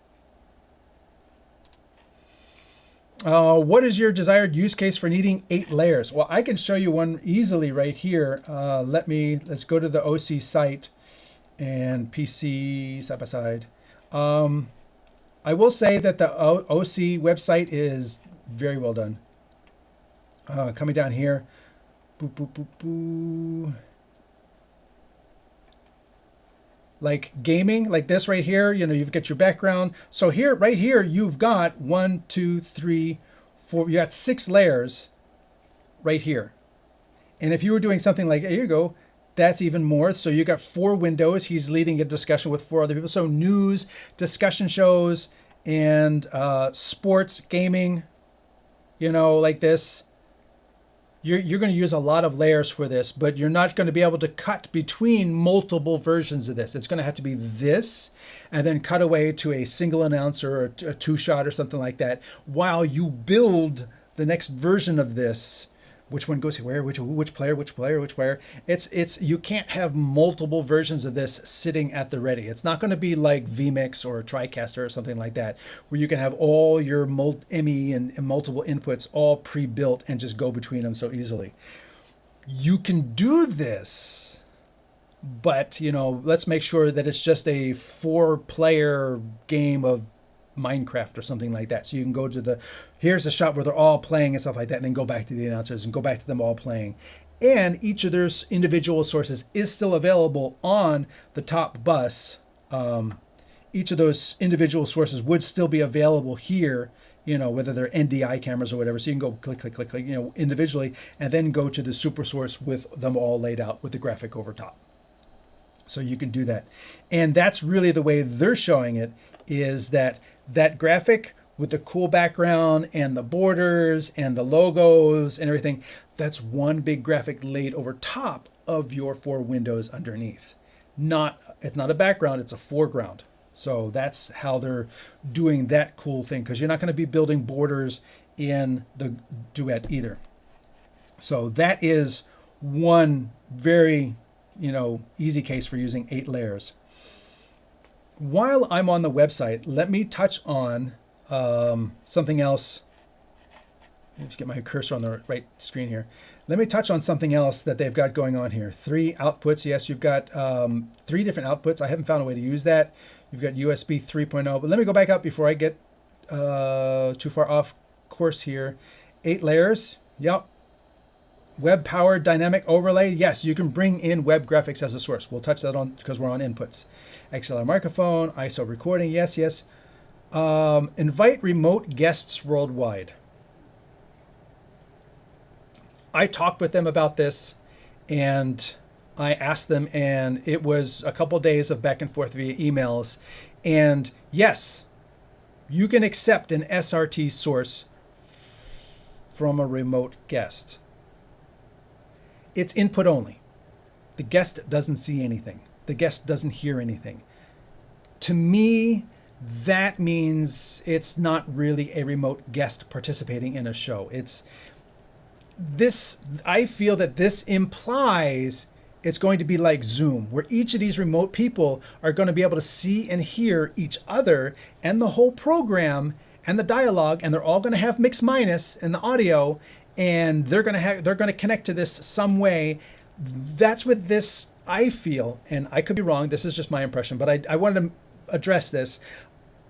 What is your desired use case for needing 8 layers? Well, I can show you one easily right here. Let's go to the Osee site and PC side by side. I will say that the Osee website is very well done. Coming down here, boop, boop, boop, boop. Like gaming, like this right here, you've got your background. So here, right here, you've got 1, 2, 3, 4, you got 6 layers right here. And if you were doing something like, here you go, that's even more. So you got 4 windows. He's leading a discussion with 4 other people. So news, discussion shows, and sports, gaming, like this. You're going to use a lot of layers for this, but you're not going to be able to cut between multiple versions of this. It's going to have to be this, and then cut away to a single announcer or a 2-shot or something like that, while you build the next version of this. Which one goes where? Which player? It's you can't have multiple versions of this sitting at the ready. It's not going to be like vMix or TriCaster or something like that, where you can have all your ME and multiple inputs all pre-built and just go between them so easily. You can do this, but let's make sure that it's just a 4-player game of Minecraft or something like that. So you can go to here's the shot where they're all playing and stuff like that, and then go back to the announcers and go back to them all playing. And each of their individual sources is still available on the top bus. Each of those individual sources would still be available here, whether they're NDI cameras or whatever. So you can go click, individually, and then go to the super source with them all laid out with the graphic over top. So you can do that. And that's really the way they're showing it, is that graphic with the cool background and the borders and the logos and everything, that's one big graphic laid over top of your 4 windows underneath. It's not a background, it's a foreground. So that's how they're doing that cool thing, because you're not going to be building borders in the Duet either. So that is one very, easy case for using 8 layers. While I'm on the website, let me touch on something else. Let me just get my cursor on the right screen here. Let me touch on something else that they've got going on here. 3 outputs. Yes, you've got 3 different outputs. I haven't found a way to use that. You've got USB 3.0. But let me go back up before I get too far off course here. 8 layers. Yep. Web-powered dynamic overlay. Yes, you can bring in web graphics as a source. We'll touch that on because we're on inputs. XLR microphone, ISO recording. Yes, yes. Invite remote guests worldwide. I talked with them about this, and I asked them, and it was a couple days of back and forth via emails. And yes, you can accept an SRT source from a remote guest. It's input only. The guest doesn't see anything. The guest doesn't hear anything. To me, that means it's not really a remote guest participating in a show. It's this, I feel that this implies it's going to be like Zoom, where each of these remote people are going to be able to see and hear each other and the whole program and the dialogue, and they're all going to have mix minus in the audio, and they're going to connect to this some way. That's what this, I feel, and I could be wrong, this is just my impression, but I wanted to address this.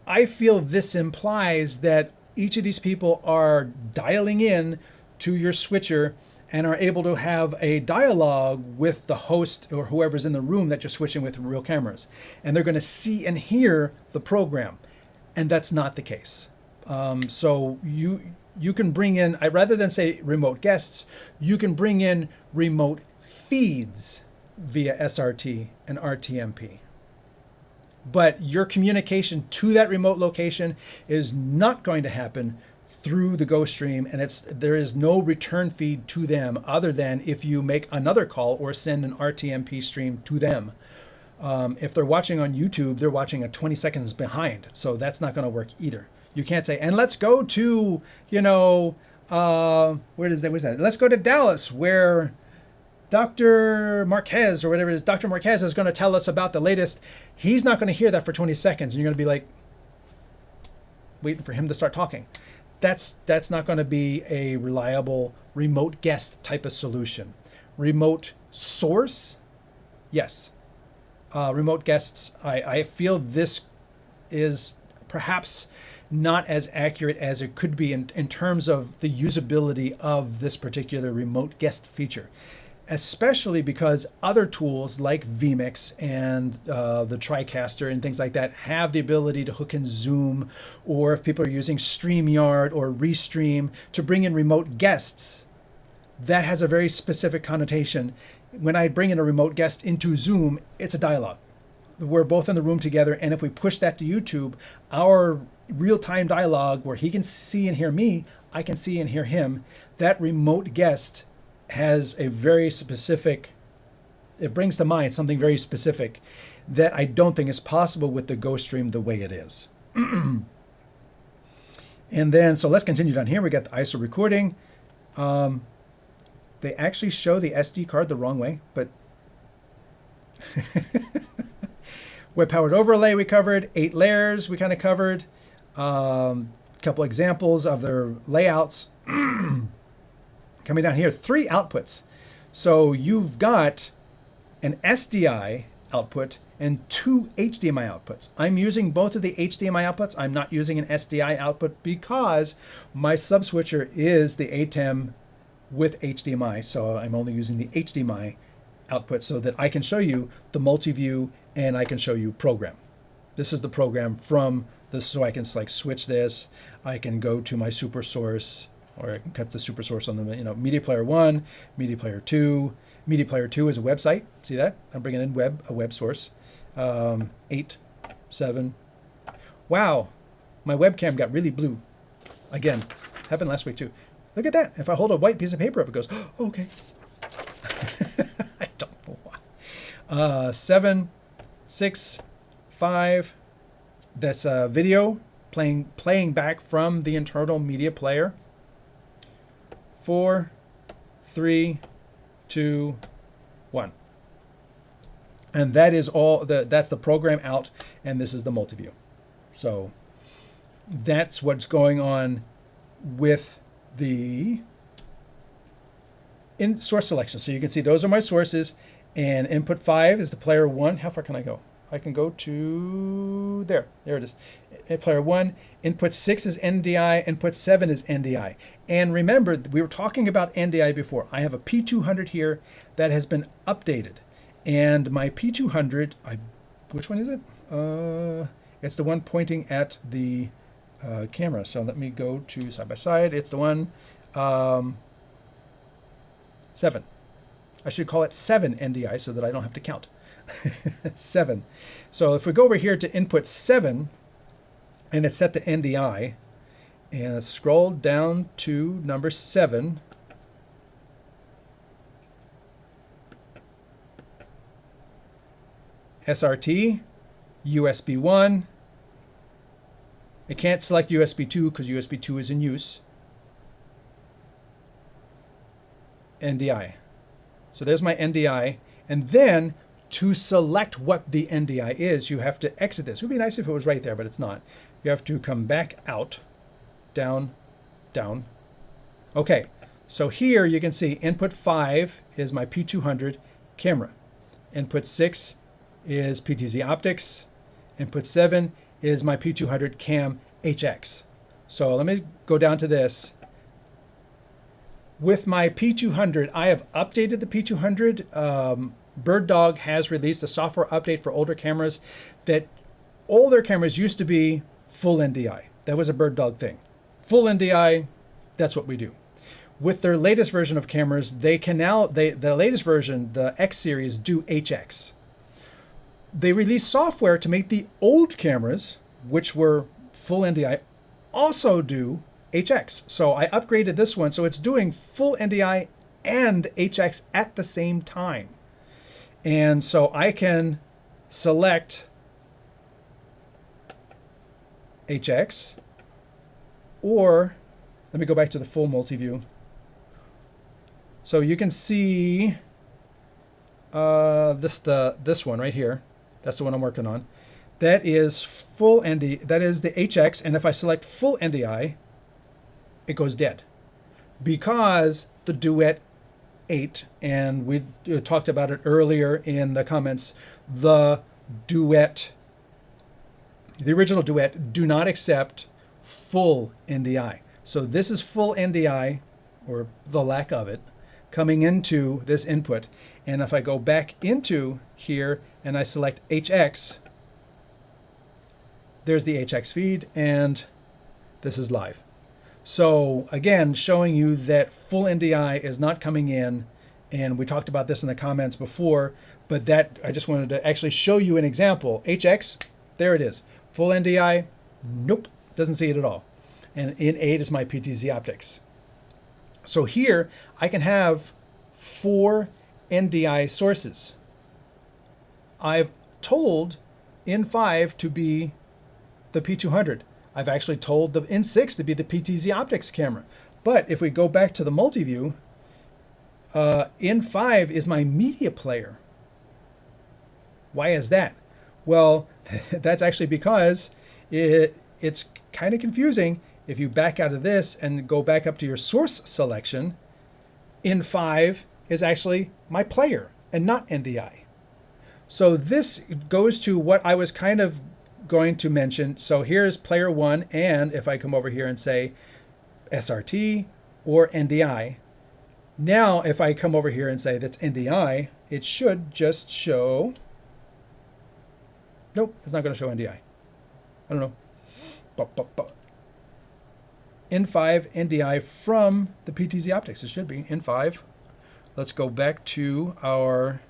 I feel this implies that each of these people are dialing in to your switcher and are able to have a dialogue with the host or whoever's in the room that you're switching with real cameras. And they're going to see and hear the program. And that's not the case. So you can bring in, rather than say remote guests, you can bring in remote feeds via SRT and RTMP. But your communication to that remote location is not going to happen through the GoStream, and there is no return feed to them other than if you make another call or send an RTMP stream to them. If they're watching on YouTube, they're watching at 20 seconds behind, so that's not going to work either. You can't say, and let's go to, where's that? Let's go to Dallas, where Dr. Marquez, or whatever it is, Dr. Marquez is going to tell us about the latest. He's not going to hear that for 20 seconds, and you're going to be like, waiting for him to start talking. That's not going to be a reliable remote guest type of solution. Remote source, yes. Remote guests, I feel this is perhaps not as accurate as it could be in terms of the usability of this particular remote guest feature, especially because other tools like vMix and the TriCaster and things like that have the ability to hook in Zoom, or if people are using StreamYard or Restream to bring in remote guests, that has a very specific connotation. When I bring in a remote guest into Zoom, it's a dialogue. We're both in the room together, and if we push that to YouTube, our real-time dialogue where he can see and hear me, I can see and hear him, that remote guest has a very specific, it brings to mind something very specific that I don't think is possible with the GoStream the way it is. And then, so let's continue down here. We got the ISO recording. They actually show the SD card the wrong way, but web-powered overlay we covered, 8 layers we kind of covered, a couple examples of their layouts. Coming down here, 3 outputs. So you've got an SDI output and 2 HDMI outputs. I'm using both of the HDMI outputs. I'm not using an SDI output because my sub-switcher is the ATEM with HDMI. So I'm only using the HDMI output so that I can show you the multi-view and I can show you program. This is the program from this, so I can like switch this. I can go to my super source, or I can cut the super source on the media player 1, media player 2. Media player 2 is a website. See that? I'm bringing in a web source. 8, 7. Wow, my webcam got really blue. Again, happened last week too. Look at that. If I hold a white piece of paper up, it goes, oh, okay. I don't know why. 7, 6, 5. That's a video playing back from the internal media player. 4, 3, 2, 1. And that is all. That's the program out, and this is the multi-view. So that's what's going on with the in source selection. So you can see those are my sources, and input 5 is the player 1. How far can I go? I can go to there. There it is. Player 1. Input 6 is NDI. Input 7 is NDI. And remember, we were talking about NDI before. I have a P200 here that has been updated. And my P200, which one is it? It's the one pointing at the camera. So let me go to side by side. It's the one 7. I should call it 7 NDI so that I don't have to count. 7. So if we go over here to input 7, and it's set to NDI, and let's scroll down to number 7. SRT, USB 1. It can't select USB 2 because USB 2 is in use. NDI. So there's my NDI. And then to select what the NDI is, you have to exit this. It would be nice if it was right there, but it's not. You have to come back out, down, down. Okay, so here you can see input 5 is my P200 camera. Input 6 is PTZ optics. Input 7 is my P200 cam HX. So let me go down to this. With my P200, I have updated the P200. BirdDog has released a software update for older cameras that all their cameras used to be full NDI. That was a BirdDog thing. Full NDI, that's what we do. With their latest version of cameras, they can now, the latest version, the X series, do HX. They released software to make the old cameras, which were full NDI, also do HX. So I upgraded this one, so it's doing full NDI and HX at the same time. And so I can select HX, or let me go back to the full multi-view. So you can see this one right here. That's the one I'm working on. That is full ND. That is the HX, and if I select full NDI, it goes dead because the Duet-8, and we talked about it earlier in the comments. The original Duet, do not accept full NDI. So this is full NDI, or the lack of it, coming into this input. And if I go back into here and I select HX, there's the HX feed, and this is live. So again, showing you that full NDI is not coming in, and we talked about this in the comments before, but that I just wanted to actually show you an example. HX, there it is. Full NDI, nope, doesn't see it at all. And in 8 is my PTZ optics. So here I can have 4 NDI sources. I've told in 5 to be the P200. I've actually told the in 6 to be the PTZ optics camera. But if we go back to the multi-view, in 5 is my media player. Why is that? Well, that's actually because it's kind of confusing. If you back out of this and go back up to your source selection, in 5 is actually my player and not NDI. So this goes to what I was kind of going to mention. So here's player 1, and if I come over here and say SRT or NDI, now if I come over here and say that's NDI, it should just show, nope, it's not going to show NDI. I don't know. N5 NDI from the PTZ optics. It should be N5. Let's go back to our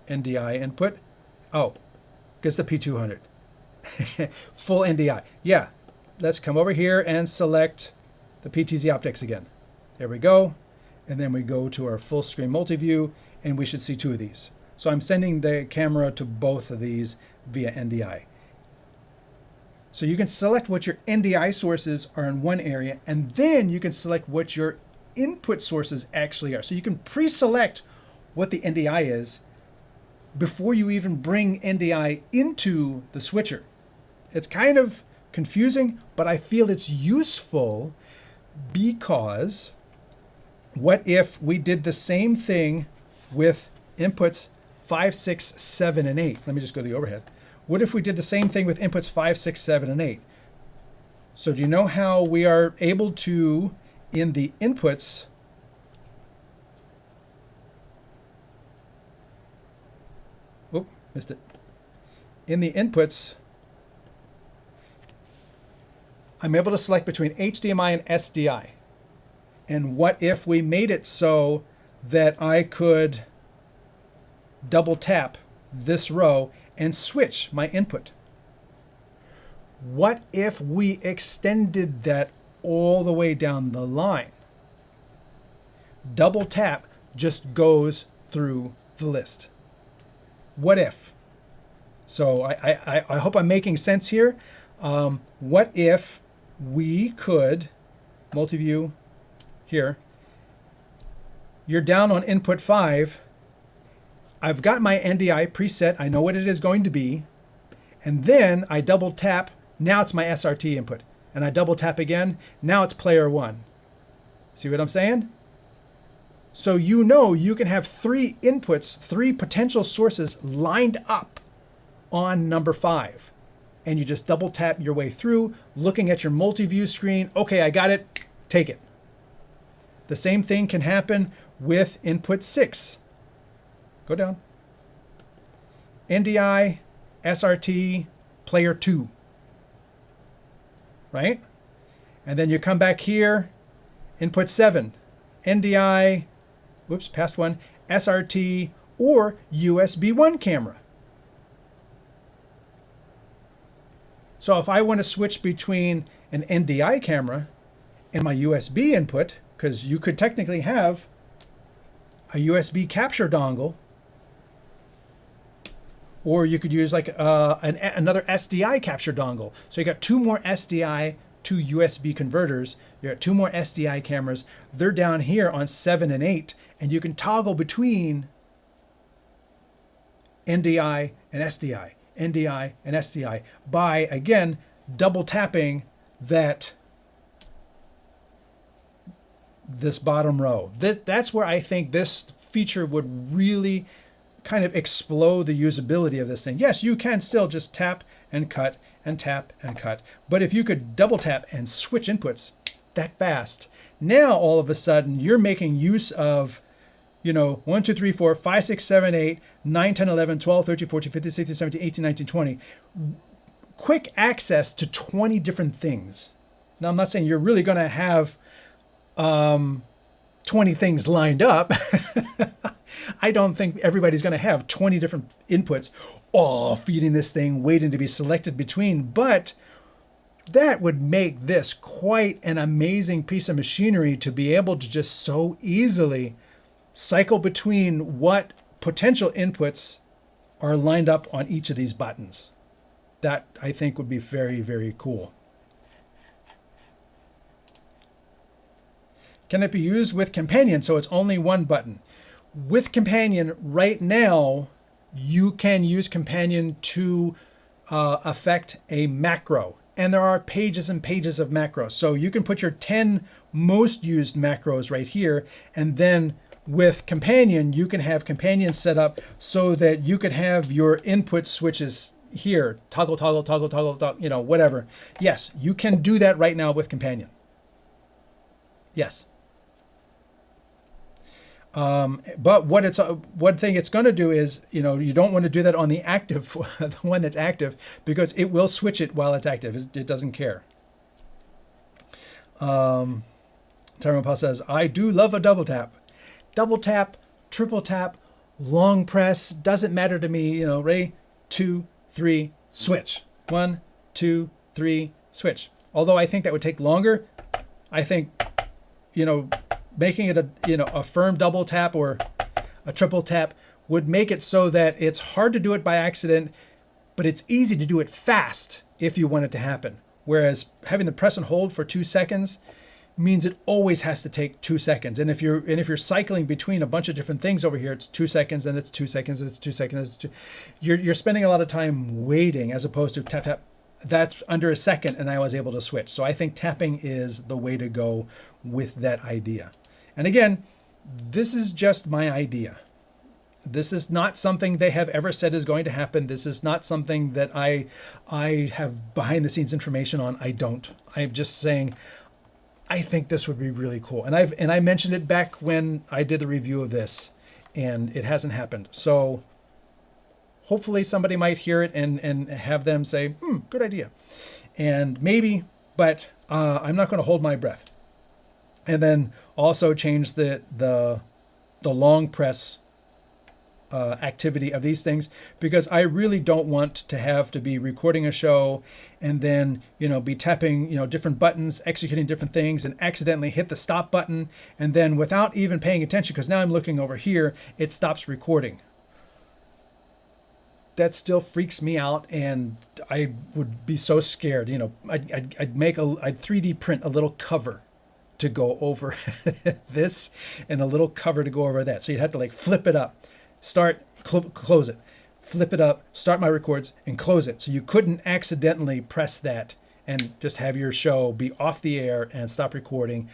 NDI input. Oh, it's the P200. Full NDI. Yeah, let's come over here and select the PTZ optics again. There we go. And then we go to our full screen multi-view, and we should see 2 of these. So I'm sending the camera to both of these via NDI. So you can select what your NDI sources are in one area, and then you can select what your input sources actually are. So you can pre-select what the NDI is before you even bring NDI into the switcher. It's kind of confusing, but I feel it's useful because what if we did the same thing with inputs 5, 6, 7, and 8? Let me just go to the overhead. What if we did the same thing with inputs 5, 6, 7, and 8? So do you know how we are able to, in the inputs, whoop, missed it. In the inputs, I'm able to select between HDMI and SDI. And what if we made it so that I could double tap this row and switch my input? What if we extended that all the way down the line? Double tap just goes through the list. what if? So I hope I'm making sense here. What if we could, multi-view here, you're down on input 5. I've got my NDI preset. I know what it is going to be. And then I double tap. Now it's my SRT input. And I double tap again. Now it's player 1. See what I'm saying? So you know you can have 3 inputs, 3 potential sources lined up on number 5. And you just double tap your way through, looking at your multi-view screen. Okay, I got it. Take it. The same thing can happen with input 6. Go down. NDI, SRT, player 2. Right? And then you come back here, input 7, NDI, whoops, past one, SRT, or USB 1 camera. So if I want to switch between an NDI camera and my USB input, because you could technically have a USB capture dongle, or you could use like another SDI capture dongle. So you got 2 more SDI to USB converters. You got 2 more SDI cameras. They're down here on 7 and 8, and you can toggle between NDI and SDI, NDI and SDI by, again, double tapping this bottom row. That's where I think this feature would really kind of explode the usability of this thing. Yes, you can still just tap and cut and tap and cut. But if you could double tap and switch inputs that fast, now all of a sudden you're making use of, 1, 2, 3, 4, 5, 6, 7, 8, 9, 10, 11, 12, 13, 14, 15, 16, 17, 18, 19, 20. Quick access to 20 different things. Now, I'm not saying you're really going to have 20 things lined up. I don't think everybody's going to have 20 different inputs all feeding this thing, waiting to be selected between. But that would make this quite an amazing piece of machinery to be able to just so easily cycle between what potential inputs are lined up on each of these buttons. That, I think, would be very, very cool. Can it be used with Companion so it's only one button? With Companion, right now, you can use Companion to affect a macro. And there are pages and pages of macros. So you can put your 10 most used macros right here. And then with Companion, you can have Companion set up so that you could have your input switches here. Toggle, toggle, toggle, toggle, toggle, whatever. Yes, you can do that right now with Companion. Yes. But one thing it's going to do is, you don't want to do that on the active, the one that's active, because it will switch it while it's active. It doesn't care. Tyrone Paul says, I do love a double tap. Double tap, triple tap, long press, doesn't matter to me. Ready, 2, 3, switch. 1, 2, 3, switch. Although I think that would take longer. I think, making it a firm double tap or a triple tap would make it so that it's hard to do it by accident, but it's easy to do it fast if you want it to happen. Whereas having the press and hold for 2 seconds means it always has to take 2 seconds. And if you're cycling between a bunch of different things over here, it's 2 seconds, and it's 2 seconds, and it's 2 seconds. You're spending a lot of time waiting as opposed to tap tap. That's under a second, and I was able to switch. So I think tapping is the way to go with that idea. And again, this is just my idea. This is not something they have ever said is going to happen. This is not something that I have behind the scenes information on. I don't. I'm just saying I think this would be really cool. And I mentioned it back when I did the review of this, and it hasn't happened. So hopefully somebody might hear it and have them say, good idea. And maybe, but I'm not going to hold my breath. And then also change the long press activity of these things, because I really don't want to have to be recording a show and then be tapping different buttons, executing different things, and accidentally hit the stop button, and then without even paying attention, because now I'm looking over here, it stops recording. that still freaks me out, and I would be so scared. You know, I'd 3D print a little cover to go over this, and a little cover to go over that. So you'd have to like flip it up, start, close it, flip it up, start my records, and close it. So you couldn't accidentally press that and just have your show be off the air and stop recording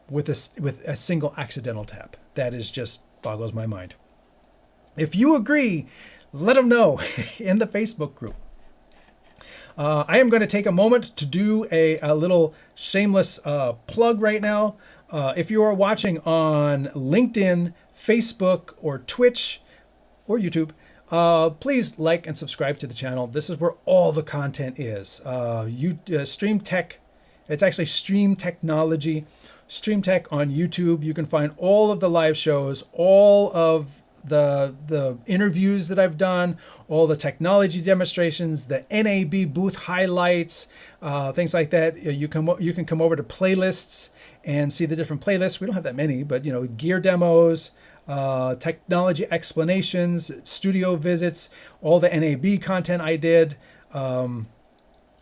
with a single accidental tap. That is just boggles my mind. If you agree, let them know in the Facebook group. I am going to take a moment to do a little shameless plug right now. If you are watching on LinkedIn, Facebook, or Twitch, or YouTube, please like and subscribe to the channel. This is where all the content is. StreamTek, it's actually Stream Technology. StreamTek on YouTube. You can find all of the live shows, all of the interviews that I've done, all the technology demonstrations, the NAB booth highlights, things like that. You can come over to playlists and see the different playlists. We don't have that many, but you know, gear demos, technology explanations, studio visits, all the NAB content I did.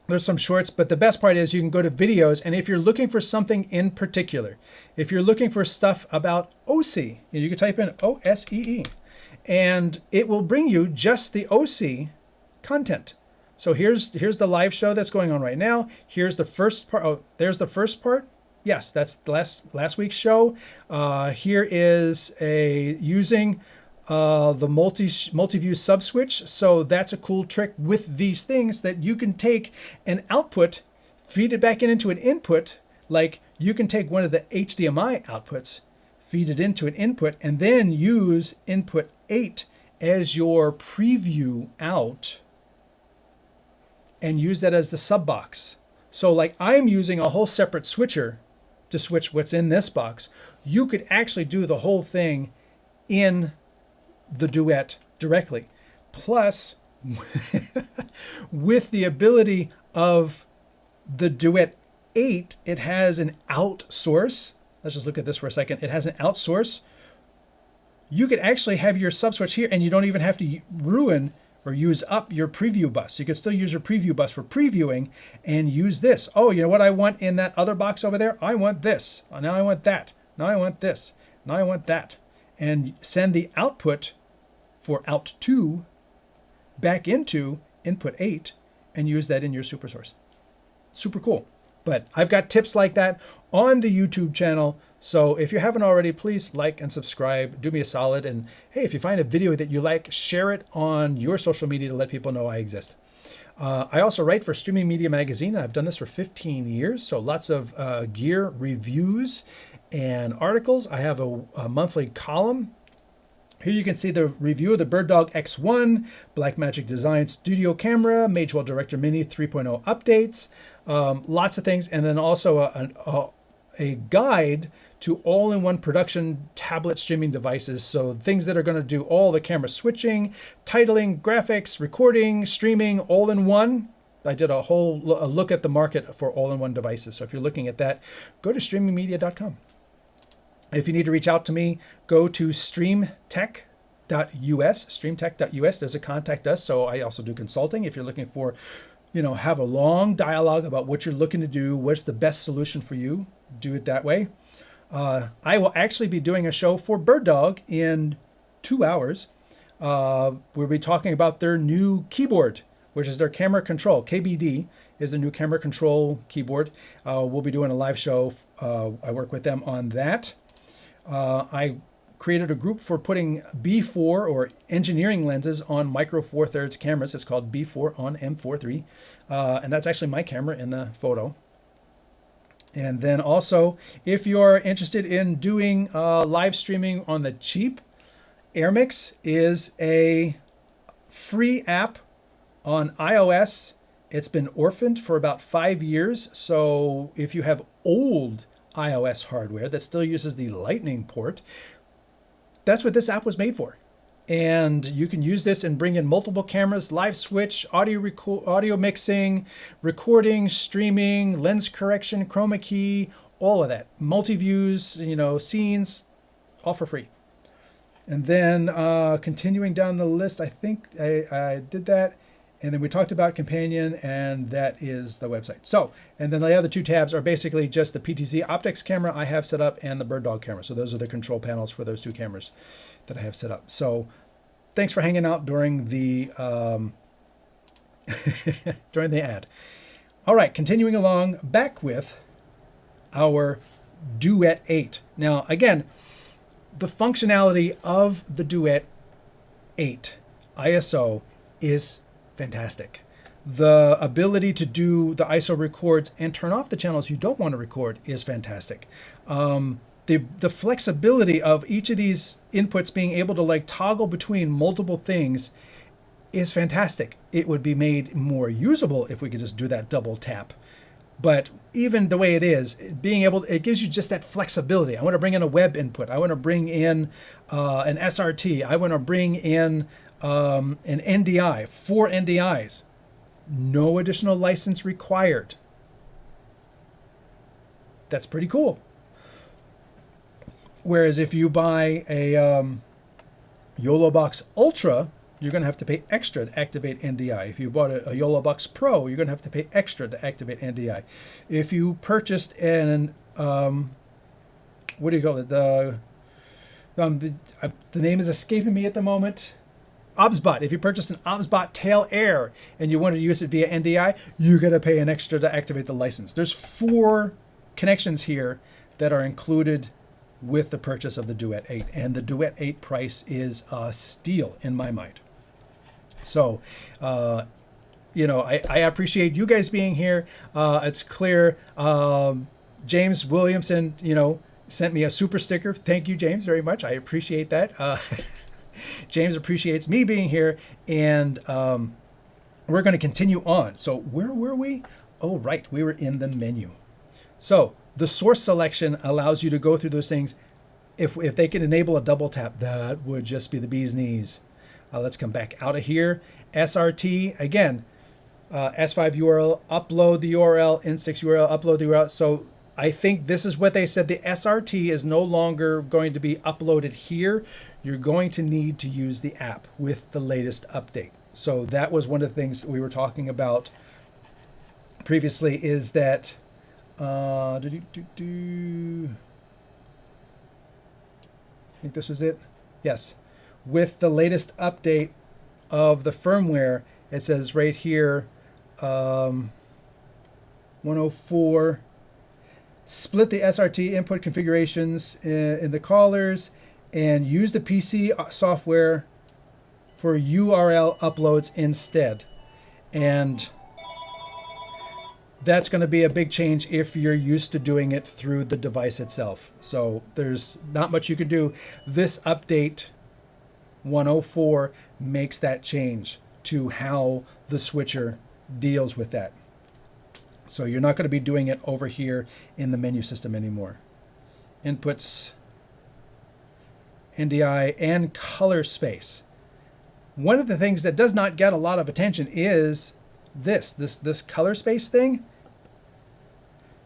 There's some shorts, but the best part is you can go to videos, and if you're looking for something in particular, if you're looking for stuff about Osee, you can type in OSEE, and it will bring you just the Osee content. So here's the live show that's going on right now. Here's the first part. Oh, there's the first part. Yes, that's the last week's show. Here is using the multi-view sub switch. So that's a cool trick with these things, that you can take an output, feed it back into an input. Like you can take one of the HDMI outputs, feed it into an input, and then use input 8 as your preview out and use that as the sub box. So like I'm using a whole separate switcher to switch what's in this box. You could actually do the whole thing in the Duet directly. Plus, with the ability of the Duet-8, it has an out source. Let's just look at this for a second. It has an out source. You could actually have your sub switch here, and you don't even have to ruin or use up your preview bus. You could still use your preview bus for previewing and use this. Oh, you know what I want in that other box over there? I want this. Now I want that. Now I want this. Now I want that. And send the output for out 2 back into input 8 and use that in your super source. Super cool. But I've got tips like that on the YouTube channel. So if you haven't already, please like and subscribe. Do me a solid. And hey, if you find a video that you like, share it on your social media to let people know I exist. I also write for Streaming Media Magazine. I've done this for 15 years. So lots of gear reviews and articles. I have a monthly column. Here you can see the review of the BirdDog X1, Blackmagic Design Studio Camera, Magewell Director Mini 3.0 updates, lots of things, and then also a guide to all-in-one production tablet streaming devices. So things that are going to do all the camera switching, titling, graphics, recording, streaming, all in one. I did a whole look at the market for all-in-one devices. So if you're looking at that, go to streamingmedia.com. If you need to reach out to me, go to StreamTek.us, StreamTek.us. There's a contact us. So I also do consulting. If you're looking for, have a long dialogue about what you're looking to do, what's the best solution for you, do it that way. I will actually be doing a show for BirdDog in 2 hours. We'll be talking about their new keyboard, which is their camera control. KBD is a new camera control keyboard. We'll be doing a live show. I work with them on that. I created a group for putting B4 or engineering lenses on micro four thirds cameras. It's called B4 on M4 III. And that's actually my camera in the photo. And then also, if you're interested in doing live streaming on the cheap, AirMix is a free app on iOS. It's been orphaned for about 5 years. So if you have old iOS hardware that still uses the Lightning port, that's what this app was made for. And you can use this and bring in multiple cameras, live switch, audio mixing, recording, streaming, lens correction, chroma key, all of that. Multi-views, scenes, all for free. And then continuing down the list, I think I did that. And then we talked about companion, and that is the website. So, and then the other two tabs are basically just the PTZ optics camera I have set up and the bird dog camera. So those are the control panels for those two cameras that I have set up. So thanks for hanging out during the during the ad. All right, continuing along, back with our Duet-8. Now, again, the functionality of the Duet-8 ISO is fantastic. The ability to do the ISO records and turn off the channels you don't want to record is fantastic. The flexibility of each of these inputs being able to like toggle between multiple things is fantastic. It would be made more usable if we could just do that double tap. But even the way it is, being able, it gives you just that flexibility. I want to bring in a web input. I want to bring in an SRT. I want to bring in an NDI, 4 NDIs. No additional license required. That's pretty cool. Whereas if you buy a YOLO Box Ultra, you're going to have to pay extra to activate NDI. If you bought a YOLO Box Pro, you're going to have to pay extra to activate NDI. If you purchased an, what do you call it? The name is escaping me at the moment. OBSBot. If you purchased an OBSBot Tail Air and you wanted to use it via NDI, you got to pay an extra to activate the license. There's 4 connections here that are included with the purchase of the Duet-8, and the Duet-8 price is a steal in my mind. So, you know, I appreciate you guys being here. It's clear. James Williamson, you know, sent me a super sticker. Thank you, James, very much. I appreciate that. James appreciates me being here, and we're going to continue on. So where were we? Oh, right. We were in the menu. So the source selection allows you to go through those things. If they can enable a double tap, that would just be the bee's knees. Let's come back out of here. SRT, again, S5 URL, upload the URL, N6 URL, upload the URL. So I think this is what they said. The SRT is no longer going to be uploaded here. You're going to need to use the app with the latest update. So that was one of the things that we were talking about previously, is that I think this was it. Yes. With the latest update of the firmware, it says right here, 104, split the SRT input configurations in the callers and use the PC software for URL uploads instead. And that's going to be a big change if you're used to doing it through the device itself. So there's not much you can do. This update 104 makes that change to how the switcher deals with that. So you're not going to be doing it over here in the menu system anymore. Inputs, NDI, and color space. One of the things that does not get a lot of attention is this color space thing.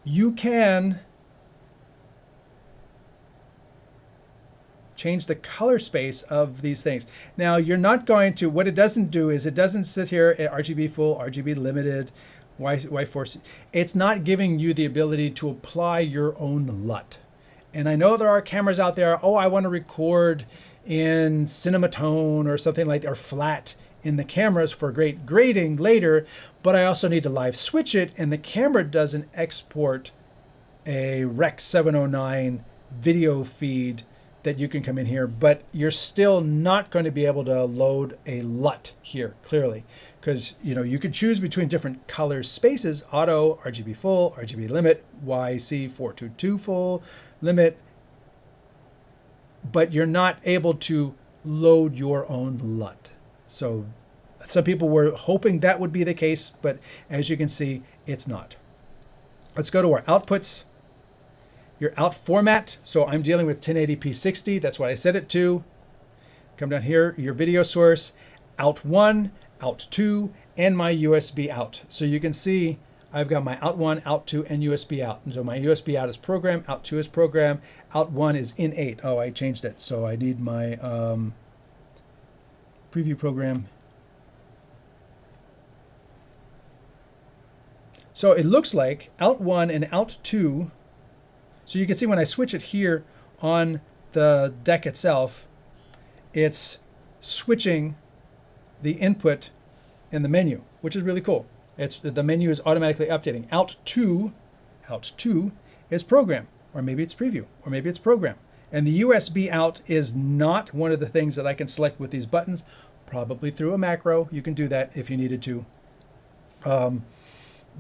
You can change the color space of these things. Now, you're not going to, what it doesn't do is it doesn't sit here at RGB full, RGB limited, Y4. It's not giving you the ability to apply your own LUT. And I know there are cameras out there, oh, I want to record in Cinematone or something like that, or flat in the cameras for great grading later, but I also need to live switch it, and the camera doesn't export a Rec 709 video feed that you can come in here, but you're still not going to be able to load a LUT here, clearly, because you could choose between different color spaces: auto, RGB full, RGB limit, YC422 full, limit, but you're not able to load your own LUT. So some people were hoping that would be the case, but as you can see, it's not. Let's go to our outputs. Your out format. So I'm dealing with 1080p 60. That's what I set it to. Come down here, your video source, out 1, out 2, and my USB out. So you can see I've got my out 1, out 2, and USB out. And so my USB out is program, out 2 is program, out 1 is in 8. Oh, I changed it. So I need my preview program. So it looks like out 1 and out 2. So you can see when I switch it here on the deck itself, it's switching the input in the menu, which is really cool. The menu is automatically updating. Out 2 is program, or maybe it's preview, or maybe it's program. And the USB out is not one of the things that I can select with these buttons. Probably through a macro, you can do that if you needed to.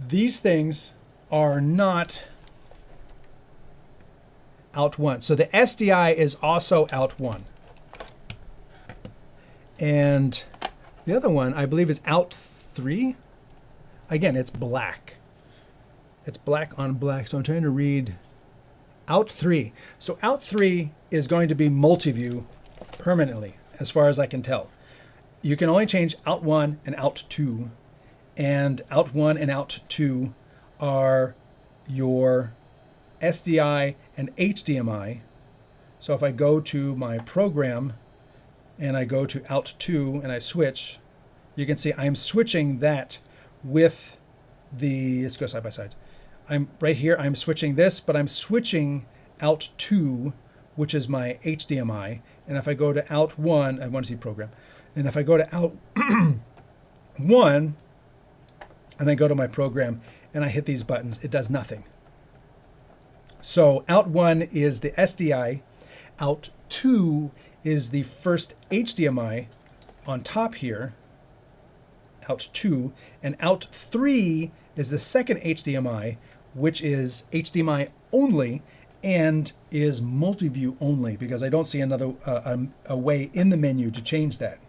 These things are not out 1. So the SDI is also out 1. And the other one, I believe, is out 3. Again, it's black. It's black on black. So I'm trying to read out 3. So out 3 is going to be multi-view permanently, as far as I can tell. You can only change out 1 and out 2. And out 1 and out 2 are your SDI and HDMI. So if I go to my program and I go to out 2 and I switch, you can see I'm switching that with the, let's go side by side. I'm right here, I'm switching this, but I'm switching out 2, which is my HDMI. And if I go to out 1, I want to see program. And if I go to out 1, and I go to my program and I hit these buttons, it does nothing. So out 1 is the SDI, out 2 is the first HDMI on top here, out 2, and out 3 is the second HDMI, which is HDMI only and is multi-view only, because I don't see another a way in the menu to change that.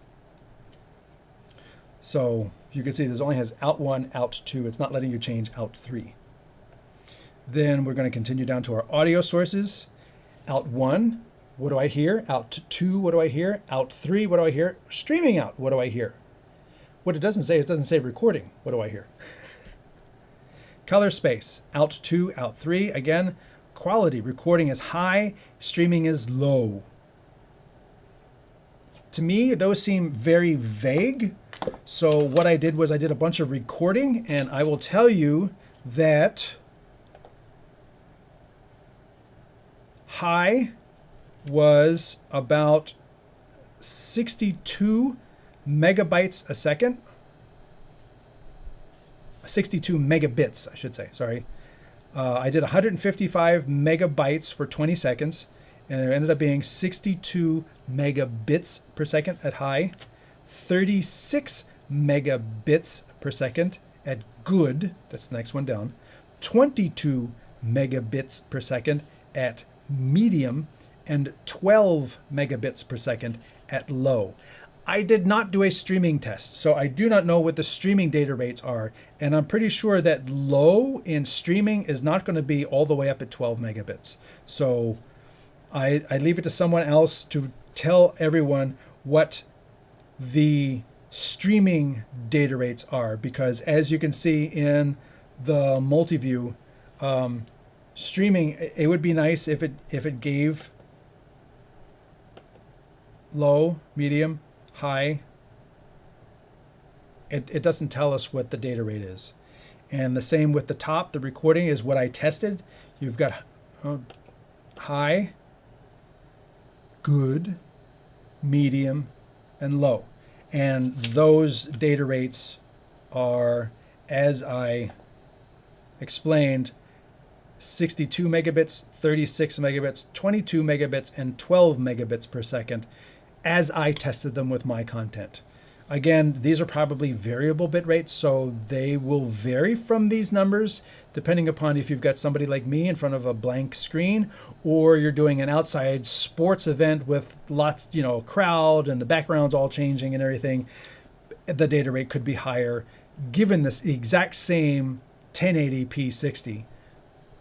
So you can see this only has out 1, out 2. It's not letting you change out 3. Then we're going to continue down to our audio sources. Out 1, what do I hear? Out 2, what do I hear? Out 3, what do I hear? Streaming out, what do I hear? What it doesn't say recording. What do I hear? Color space, out 2, out 3. Again, quality, recording is high, streaming is low. To me, those seem very vague. So what I did was I did a bunch of recording, and I will tell you that high was about 62 megabytes a second. 62 megabits, I should say, sorry. I did 155 megabytes for 20 seconds, and it ended up being 62 megabits per second at high, 36 megabits per second at good, that's the next one down, 22 megabits per second at medium, and 12 megabits per second at low. I did not do a streaming test, so I do not know what the streaming data rates are, and I'm pretty sure that low in streaming is not going to be all the way up at 12 megabits. So I leave it to someone else to tell everyone what the streaming data rates are, because as you can see in the multi-view, streaming, it would be nice if it gave low, medium, high. It doesn't tell us what the data rate is. And the same with the top, the recording is what I tested. You've got high, good, medium, and low. And those data rates are, as I explained, 62 megabits, 36 megabits, 22 megabits, and 12 megabits per second as I tested them with my content. Again, these are probably variable bit rates, so they will vary from these numbers depending upon if you've got somebody like me in front of a blank screen, or you're doing an outside sports event with lots, crowd and the background's all changing and everything. The data rate could be higher. Given this exact same 1080p 60,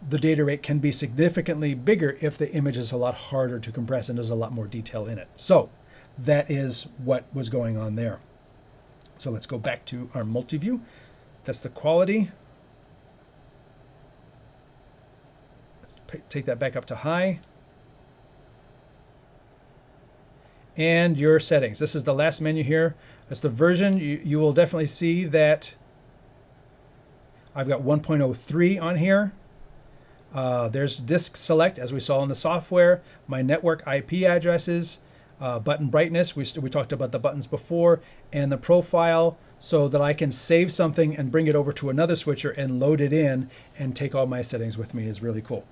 the data rate can be significantly bigger if the image is a lot harder to compress and there's a lot more detail in it. So that is what was going on there. So let's go back to our multi-view. That's the quality. take that back up to high. And your settings. This is the last menu here. That's the version. You will definitely see that I've got 1.03 on here. There's disk select, as we saw in the software, my network IP addresses, button brightness, we talked about the buttons before, and the profile, so that I can save something and bring it over to another switcher and load it in and take all my settings with me is really cool.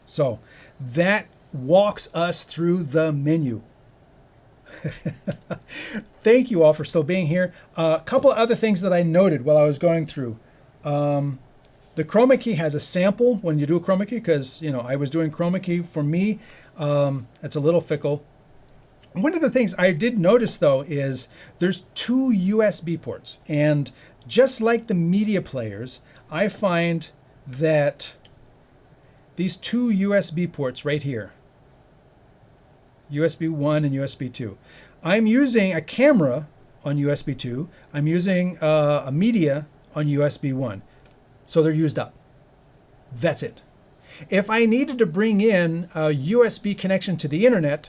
So that walks us through the menu. Thank you all for still being here. A couple of other things that I noted while I was going through. The chroma key has a sample when you do a chroma key, because I was doing chroma key. For me, it's a little fickle. One of the things I did notice though is there's 2 USB ports, and just like the media players, I find that these 2 USB ports right here, USB 1 and USB 2. I'm using a camera on USB 2. I'm using a media on USB 1. So they're used up. That's it. If I needed to bring in a USB connection to the internet,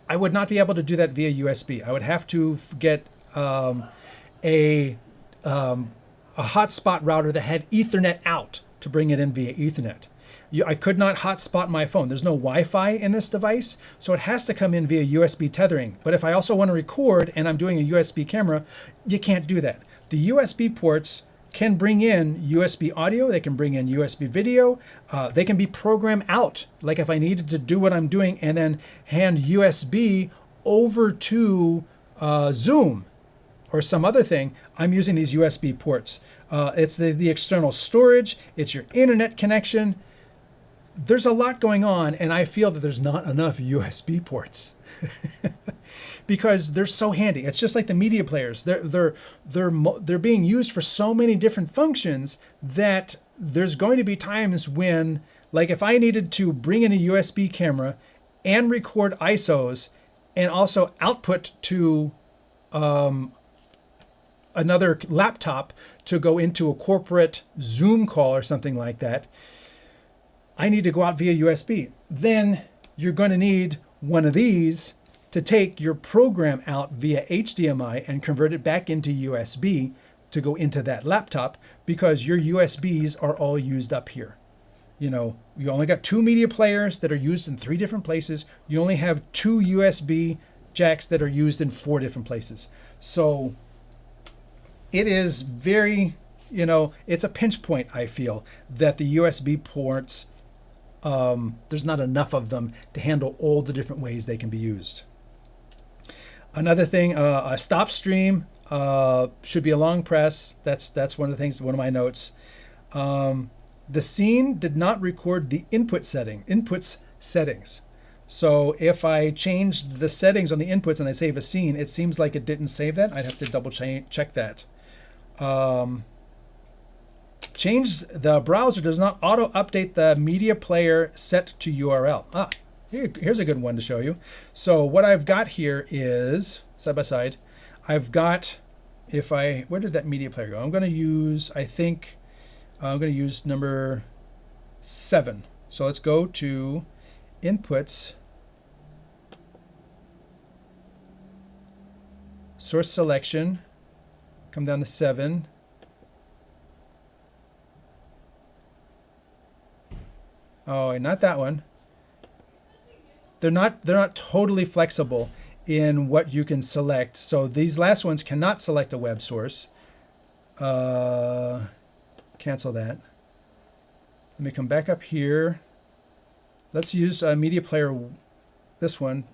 I would not be able to do that via USB. I would have to get a hotspot router that had Ethernet out to bring it in via Ethernet. I could not hotspot my phone. There's no Wi-Fi in this device, so it has to come in via USB tethering. But if I also want to record and I'm doing a USB camera, you can't do that. The USB ports can bring in USB audio, they can bring in USB video, they can be programmed out. Like if I needed to do what I'm doing and then hand USB over to Zoom or some other thing, I'm using these USB ports. It's the external storage, it's your internet connection. There's a lot going on, and I feel that there's not enough USB ports. Because they're so handy. It's just like the media players. They're being used for so many different functions that there's going to be times when, like if I needed to bring in a USB camera and record ISOs and also output to another laptop to go into a corporate Zoom call or something like that, I need to go out via USB. Then you're going to need one of these to take your program out via HDMI and convert it back into USB to go into that laptop, because your USBs are all used up here. You only got 2 media players that are used in 3 different places. You only have 2 USB jacks that are used in 4 different places. So it is very, it's a pinch point, I feel, that the USB ports, there's not enough of them to handle all the different ways they can be used. Another thing, a stop stream should be a long press. That's one of the things, one of my notes. The scene did not record the inputs settings. So if I changed the settings on the inputs and I save a scene, it seems like it didn't save that. I'd have to double check that. The browser does not auto update the media player set to URL. Here's a good one to show you. So what I've got here is, side by side, I've got, where did that media player go? I'm going to use, I'm going to use number 7. So let's go to inputs, source selection, come down to 7. Oh, not that one. They're not totally flexible in what you can select. So these last ones cannot select a web source. Cancel that. Let me come back up here. Let's use a media player, this one.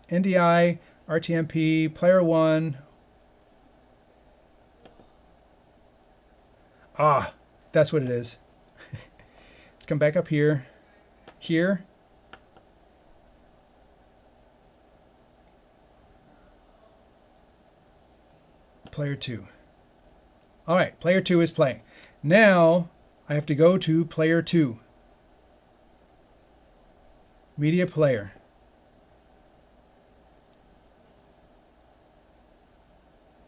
NDI, RTMP, player 1. That's what it is. Let's come back up here. Here. Player 2. All right, player 2 is playing. Now I have to go to player 2. Media player.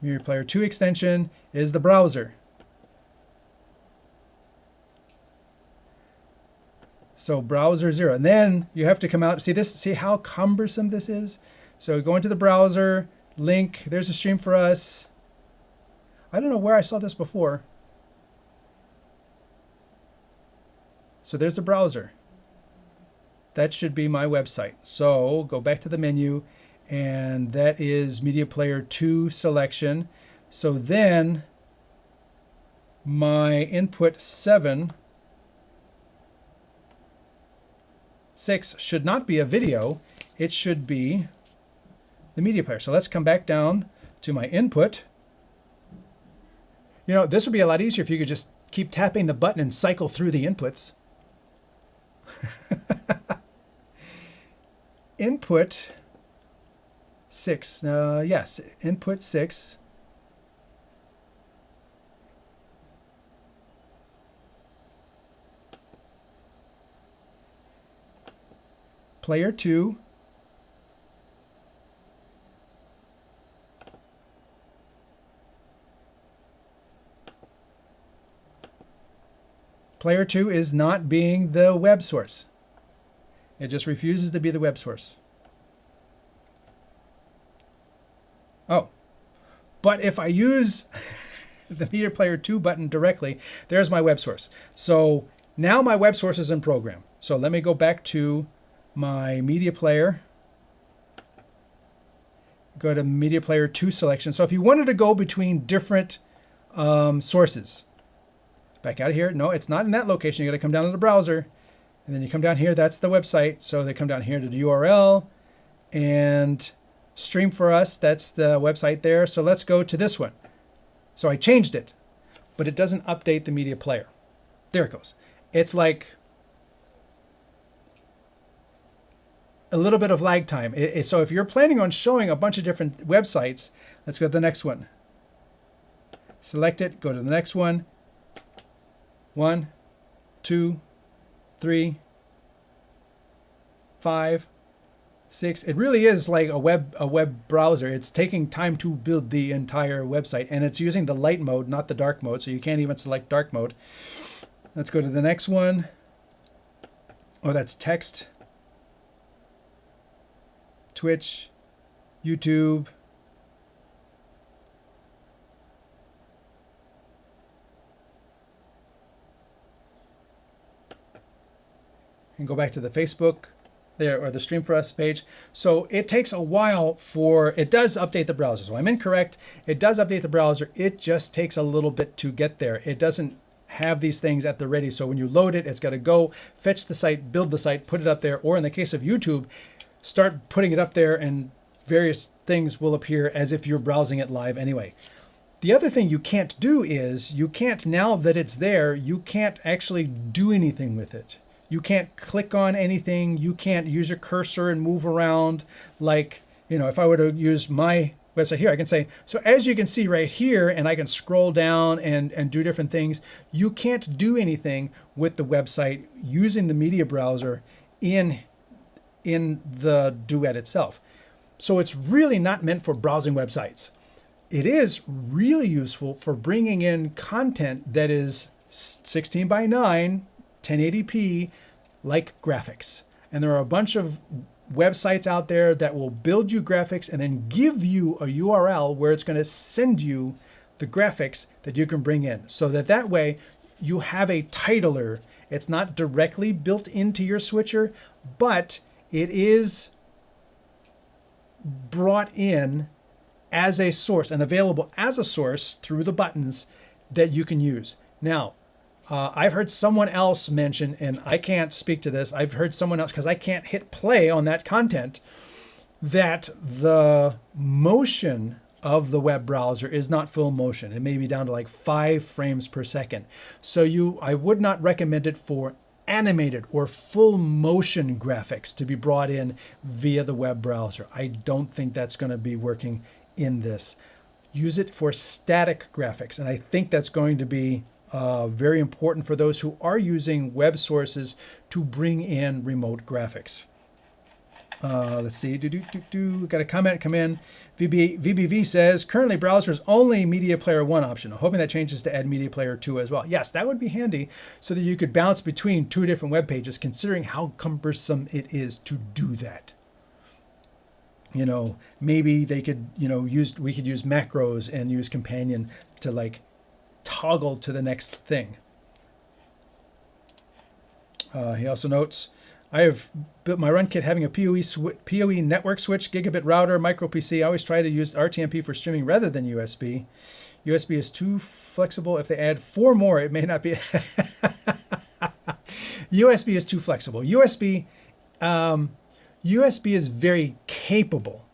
Media player 2 extension is the browser. So browser 0. And then you have to come out. See this? See how cumbersome this is? So go into the browser, link. There's a stream for us. I don't know where I saw this before. So there's the browser. That should be my website. So go back to the menu, and that is Media Player 2 selection. So then my input 6 should not be a video. It should be the media player. So let's come back down to my input. You know, this would be a lot easier if you could just keep tapping the button and cycle through the inputs. Input 6. Yes, input 6. Player 2. Player 2 is not being the web source. It just refuses to be the web source. Oh, but if I use the Media Player 2 button directly, there's my web source. So now my web source is in program. So let me go back to my media player. Go to Media Player 2 selection. So if you wanted to go between different sources, back out of here. No, it's not in that location. You got to come down to the browser. And then you come down here, that's the website. So they come down here to the URL and stream for us. That's the website there. So let's go to this one. So I changed it, but it doesn't update the media player. There it goes. It's like a little bit of lag time. So if you're planning on showing a bunch of different websites, let's go to the next one. Select it, go to the next one. 1, 2, 3, 5, 6. It really is like a web browser. It's taking time to build the entire website, and it's using the light mode, not the dark mode, so you can't even select dark mode. Let's go to the next one. Oh, that's text, Twitch, YouTube. And go back to the Facebook there, or the Stream for Us page. So it takes a while for, it does update the browser. So I'm incorrect. It does update the browser. It just takes a little bit to get there. It doesn't have these things at the ready. So when you load it, it's got to go fetch the site, build the site, put it up there. Or in the case of YouTube, start putting it up there and various things will appear as if you're browsing it live anyway. The other thing you can't do is you can't, now that it's there, you can't actually do anything with it. You can't click on anything. You can't use your cursor and move around. Like, you know, if I were to use my website here, I can say, so as you can see right here, and I can scroll down and do different things. You can't do anything with the website using the media browser in the Duet itself. So it's really not meant for browsing websites. It is really useful for bringing in content that is 16 by 9, 1080p, like graphics. And there are a bunch of websites out there that will build you graphics and then give you a URL where it's going to send you the graphics that you can bring in. So that way you have a titler. It's not directly built into your switcher, but it is brought in as a source and available as a source through the buttons that you can use. Now, I've heard someone else mention, and I can't speak to this, I've heard someone else, because I can't hit play on that content, that the motion of the web browser is not full motion. It may be down to like 5 frames per second. So I would not recommend it for animated or full motion graphics to be brought in via the web browser. I don't think that's going to be working in this. Use it for static graphics, and I think that's going to be very important for those who are using web sources to bring in remote graphics. Let's see. Got a comment come in. VBV says, currently browsers only Media Player 1 option. I'm hoping that changes to add Media Player 2 as well. Yes, that would be handy so that you could bounce between 2 different web pages, considering how cumbersome it is to do that. You know, maybe they could, you know, we could use macros and use companion to like toggle to the next thing. He also notes, I have built my run kit having a PoE network switch, gigabit router, micro PC. I always try to use RTMP for streaming rather than USB. USB is too flexible. If they add 4 more, it may not be. USB is too flexible. USB is very capable,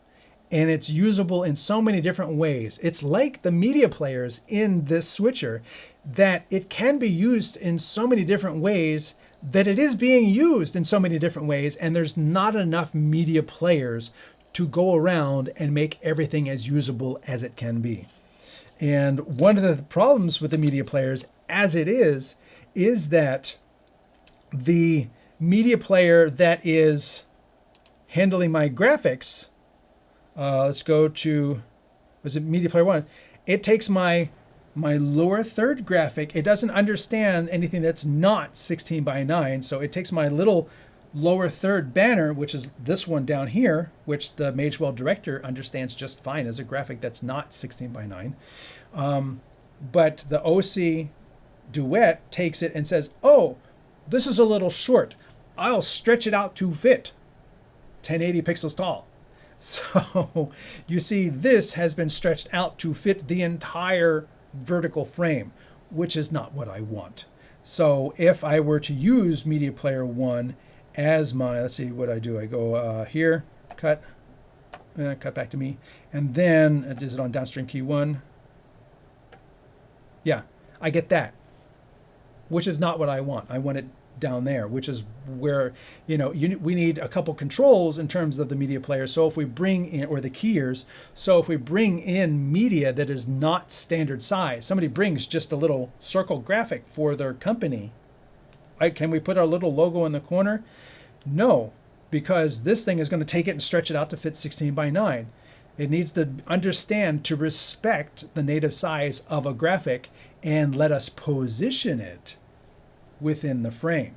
and it's usable in so many different ways. It's like the media players in this switcher, that it can be used in so many different ways, that it is being used in so many different ways, and there's not enough media players to go around and make everything as usable as it can be. And one of the problems with the media players as it is that the media player that is handling my graphics, let's go to, was it Media Player 1? It takes my lower third graphic. It doesn't understand anything that's not 16 by 9. So it takes my little lower third banner, which is this one down here, which the Magewell director understands just fine as a graphic that's not 16 by 9. But the Osee Duet takes it and says, oh, this is a little short. I'll stretch it out to fit 1080 pixels tall. So you see, this has been stretched out to fit the entire vertical frame, which is not what I want. So if I were to use Media Player 1 as my, let's see what I do. I go here, cut back to me, and then is it on downstream key 1? Yeah, I get that, which is not what I want. I want it down there, which is where, you know, we need a couple controls in terms of the media player. So if we bring in, or the keyers, so if we bring in media that is not standard size, somebody brings just a little circle graphic for their company, can we put our little logo in the corner? No, because this thing is going to take it and stretch it out to fit 16 by 9. It needs to understand to respect the native size of a graphic and let us position it within the frame.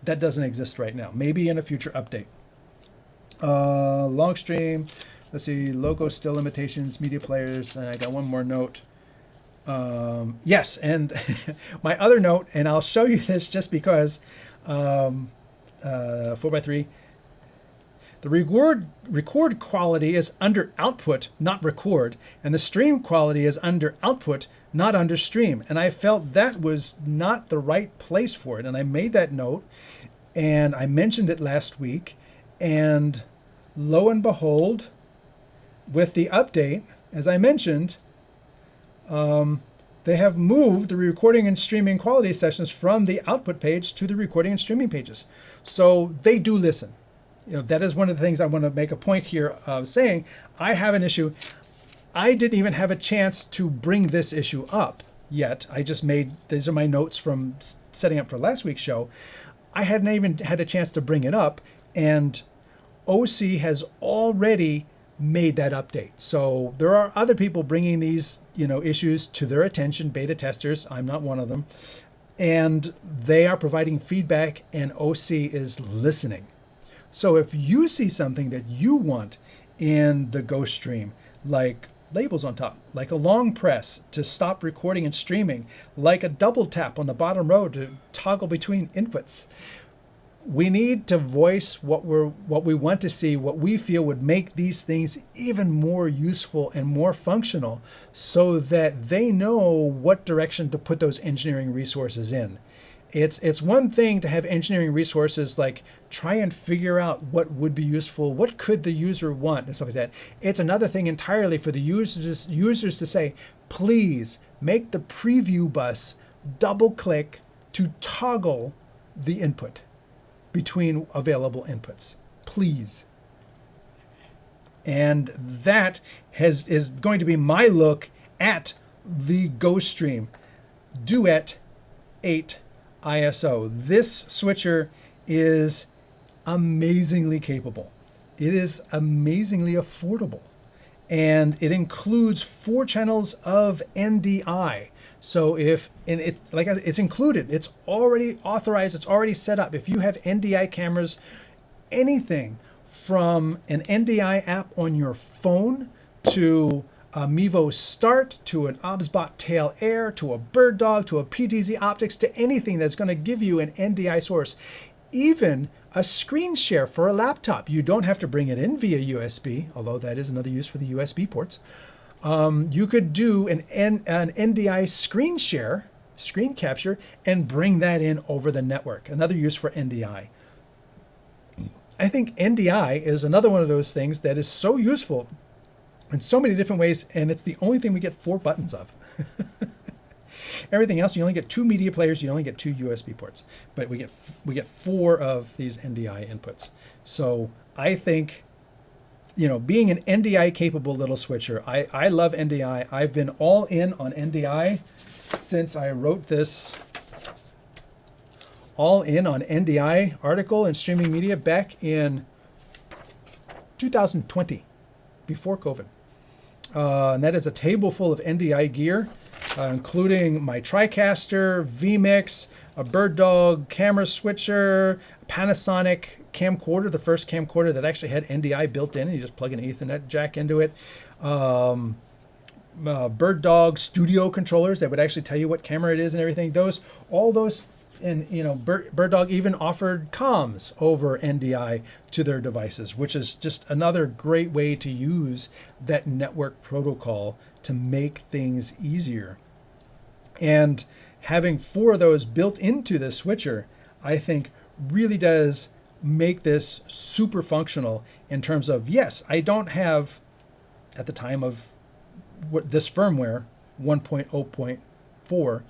That doesn't exist right now. Maybe in a future update. Long stream. Let's see. Logo still limitations. Media players. And I got one more note. Yes, and my other note, and I'll show you this just because 4x3. The record quality is under output, not record, and the stream quality is under output, not under stream. And I felt that was not the right place for it. And I made that note, and I mentioned it last week. And lo and behold, with the update, as I mentioned, they have moved the recording and streaming quality sessions from the output page to the recording and streaming pages. So they do listen. You know, that is one of the things I want to make a point here of saying. I have an issue. I didn't even have a chance to bring this issue up yet. I just made, these are my notes from setting up for last week's show. I hadn't even had a chance to bring it up, and Osee has already made that update. So there are other people bringing these, you know, issues to their attention, beta testers. I'm not one of them. And they are providing feedback, and Osee is listening. So if you see something that you want in the GoStream, like labels on top, like a long press to stop recording and streaming, like a double tap on the bottom row to toggle between inputs, we need to voice what we want to see, what we feel would make these things even more useful and more functional, so that they know what direction to put those engineering resources in. It's one thing to have engineering resources like try and figure out what would be useful, what could the user want, and stuff like that. It's another thing entirely for the users to say, please make the preview bus double click to toggle the input between available inputs, please. And that is going to be my look at the GoStream Duet-8 ISO. This switcher is amazingly capable. it is amazingly affordable. And it includes 4 channels of NDI. So it's included, it's already authorized, it's already set up. If you have NDI cameras, anything from an NDI app on your phone to a Mevo Start to an OBSBot Tail Air to a Bird Dog to a PTZ Optics to anything that's going to give you an NDI source, even a screen share for a laptop. You don't have to bring it in via USB, although that is another use for the USB ports. You could do an NDI screen share, screen capture, and bring that in over the network. Another use for NDI. I think NDI is another one of those things that is so useful in so many different ways, and it's the only thing we get 4 buttons of. Everything else, you only get 2 media players, you only get 2 USB ports, but we get 4 of these NDI inputs. So I think, you know, being an NDI capable little switcher, I love NDI. I've been all in on NDI since I wrote this all in on NDI article in Streaming Media back in 2020, before COVID. And that is a table full of NDI gear, including my TriCaster, vMix, a Bird Dog camera switcher, a Panasonic camcorder, the first camcorder that actually had NDI built in, and you just plug an Ethernet jack into it. Bird Dog studio controllers that would actually tell you what camera it is and everything. All those, and you know, Bird Dog even offered comms over NDI to their devices, which is just another great way to use that network protocol to make things easier. And having 4 of those built into the switcher, I think really does make this super functional in terms of, yes, I don't have, at the time of this firmware, 1.0.4,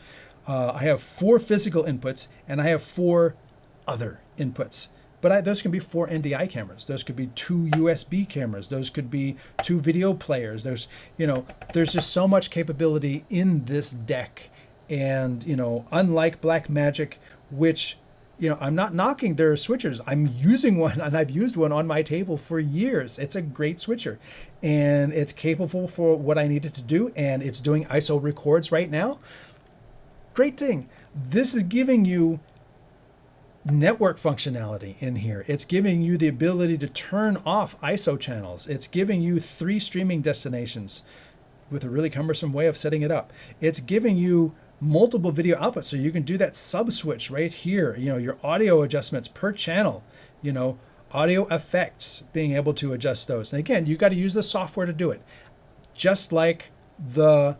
I have 4 physical inputs and I have 4 other inputs. But those can be 4 NDI cameras. Those could be 2 USB cameras. Those could be 2 video players. There's just so much capability in this deck. And, you know, unlike Blackmagic, which, you know, I'm not knocking their switchers. I'm using one, and I've used one on my table for years. It's a great switcher, and it's capable for what I needed to do, and it's doing ISO records right now. Great thing. This is giving you network functionality in here. It's giving you the ability to turn off ISO channels. It's giving you 3 streaming destinations with a really cumbersome way of setting it up. It's giving you multiple video outputs, so you can do that sub switch right here. You know, your audio adjustments per channel, you know, audio effects, being able to adjust those. And again, you got to use the software to do it. Just like the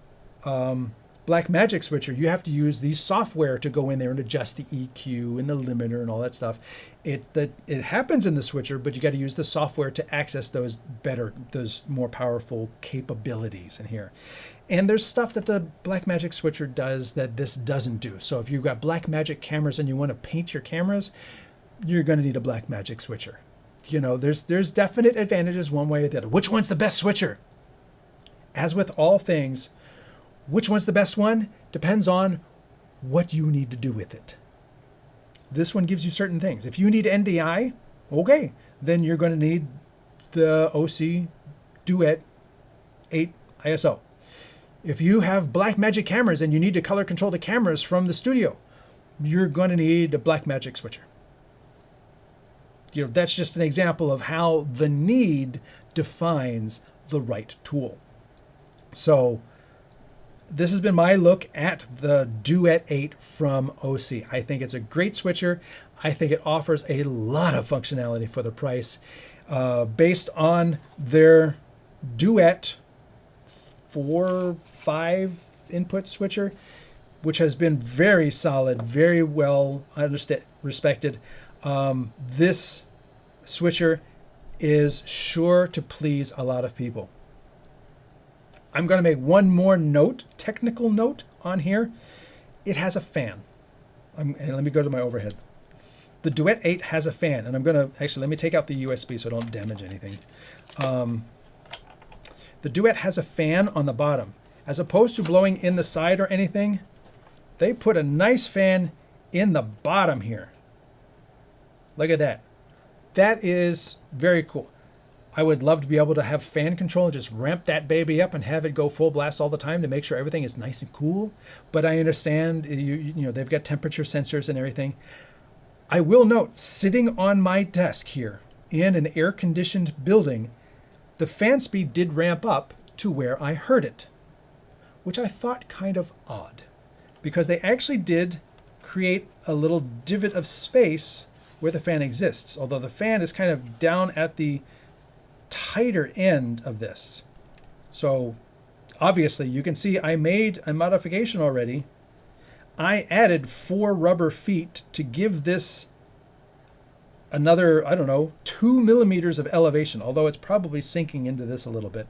Blackmagic switcher, you have to use the software to go in there and adjust the EQ and the limiter and all that stuff. It happens in the switcher, but you got to use the software to access those more powerful capabilities in here. And there's stuff that the Blackmagic switcher does that this doesn't do. So if you've got Blackmagic cameras and you want to paint your cameras, you're going to need a Blackmagic switcher. You know, there's definite advantages one way or the other. Which one's the best switcher? As with all things, which one's the best one depends on what you need to do with it. This one gives you certain things. If you need NDI, okay, then you're going to need the Osee Duet-8 ISO. If you have Blackmagic cameras and you need to color control the cameras from the studio, you're going to need a Blackmagic switcher. You know, that's just an example of how the need defines the right tool. So this has been my look at the Duet-8 from Osee. I think it's a great switcher. I think it offers a lot of functionality for the price. Based on their Duet 4-5 input switcher, which has been very solid, very well respected. This switcher is sure to please a lot of people. I'm going to make one more note, technical note on here. It has a fan. And let me go to my overhead. The Duet-8 has a fan, and I'm going to, actually, let me take out the USB so I don't damage anything. The Duet has a fan on the bottom. As opposed to blowing in the side or anything, they put a nice fan in the bottom here. Look at that. That is very cool. I would love to be able to have fan control and just ramp that baby up and have it go full blast all the time to make sure everything is nice and cool. But I understand, you know, they've got temperature sensors and everything. I will note, sitting on my desk here in an air-conditioned building, the fan speed did ramp up to where I heard it, which I thought kind of odd, because they actually did create a little divot of space where the fan exists, although the fan is kind of down at the tighter end of this. So obviously you can see I made a modification already. I added 4 rubber feet to give this another, I don't know, 2 millimeters of elevation, although it's probably sinking into this a little bit.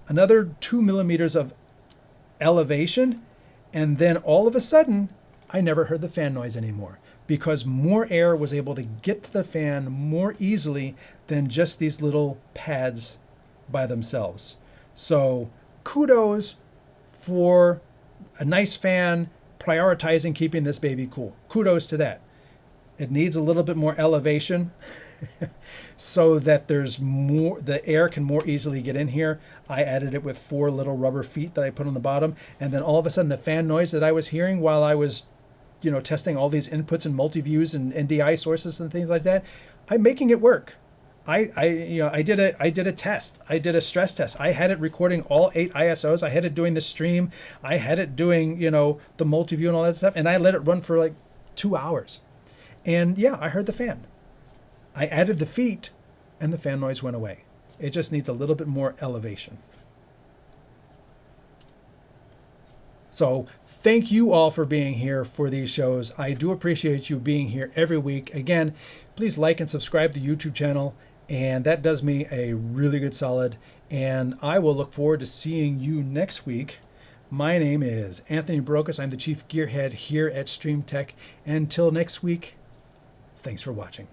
Another 2 millimeters of elevation, and then all of a sudden, I never heard the fan noise anymore, because more air was able to get to the fan more easily than just these little pads by themselves. So kudos for a nice fan prioritizing keeping this baby cool. Kudos to that. It needs a little bit more elevation so that there's more, the air can more easily get in here. I added it with 4 little rubber feet that I put on the bottom, and then all of a sudden the fan noise that I was hearing while I was, you know, testing all these inputs and multi-views and NDI sources and things like that, I'm making it work. I did a test. I did a stress test. I had it recording all 8 ISOs. I had it doing the stream. I had it doing, you know, the multi-view and all that stuff. And I let it run for like 2 hours. And yeah, I heard the fan. I added the feet and the fan noise went away. It just needs a little bit more elevation. So thank you all for being here for these shows. I do appreciate you being here every week. Again, please like and subscribe to the YouTube channel, and that does me a really good solid. And I will look forward to seeing you next week. My name is Anthony Brokus. I'm the Chief Gearhead here at StreamTek. Until next week, thanks for watching.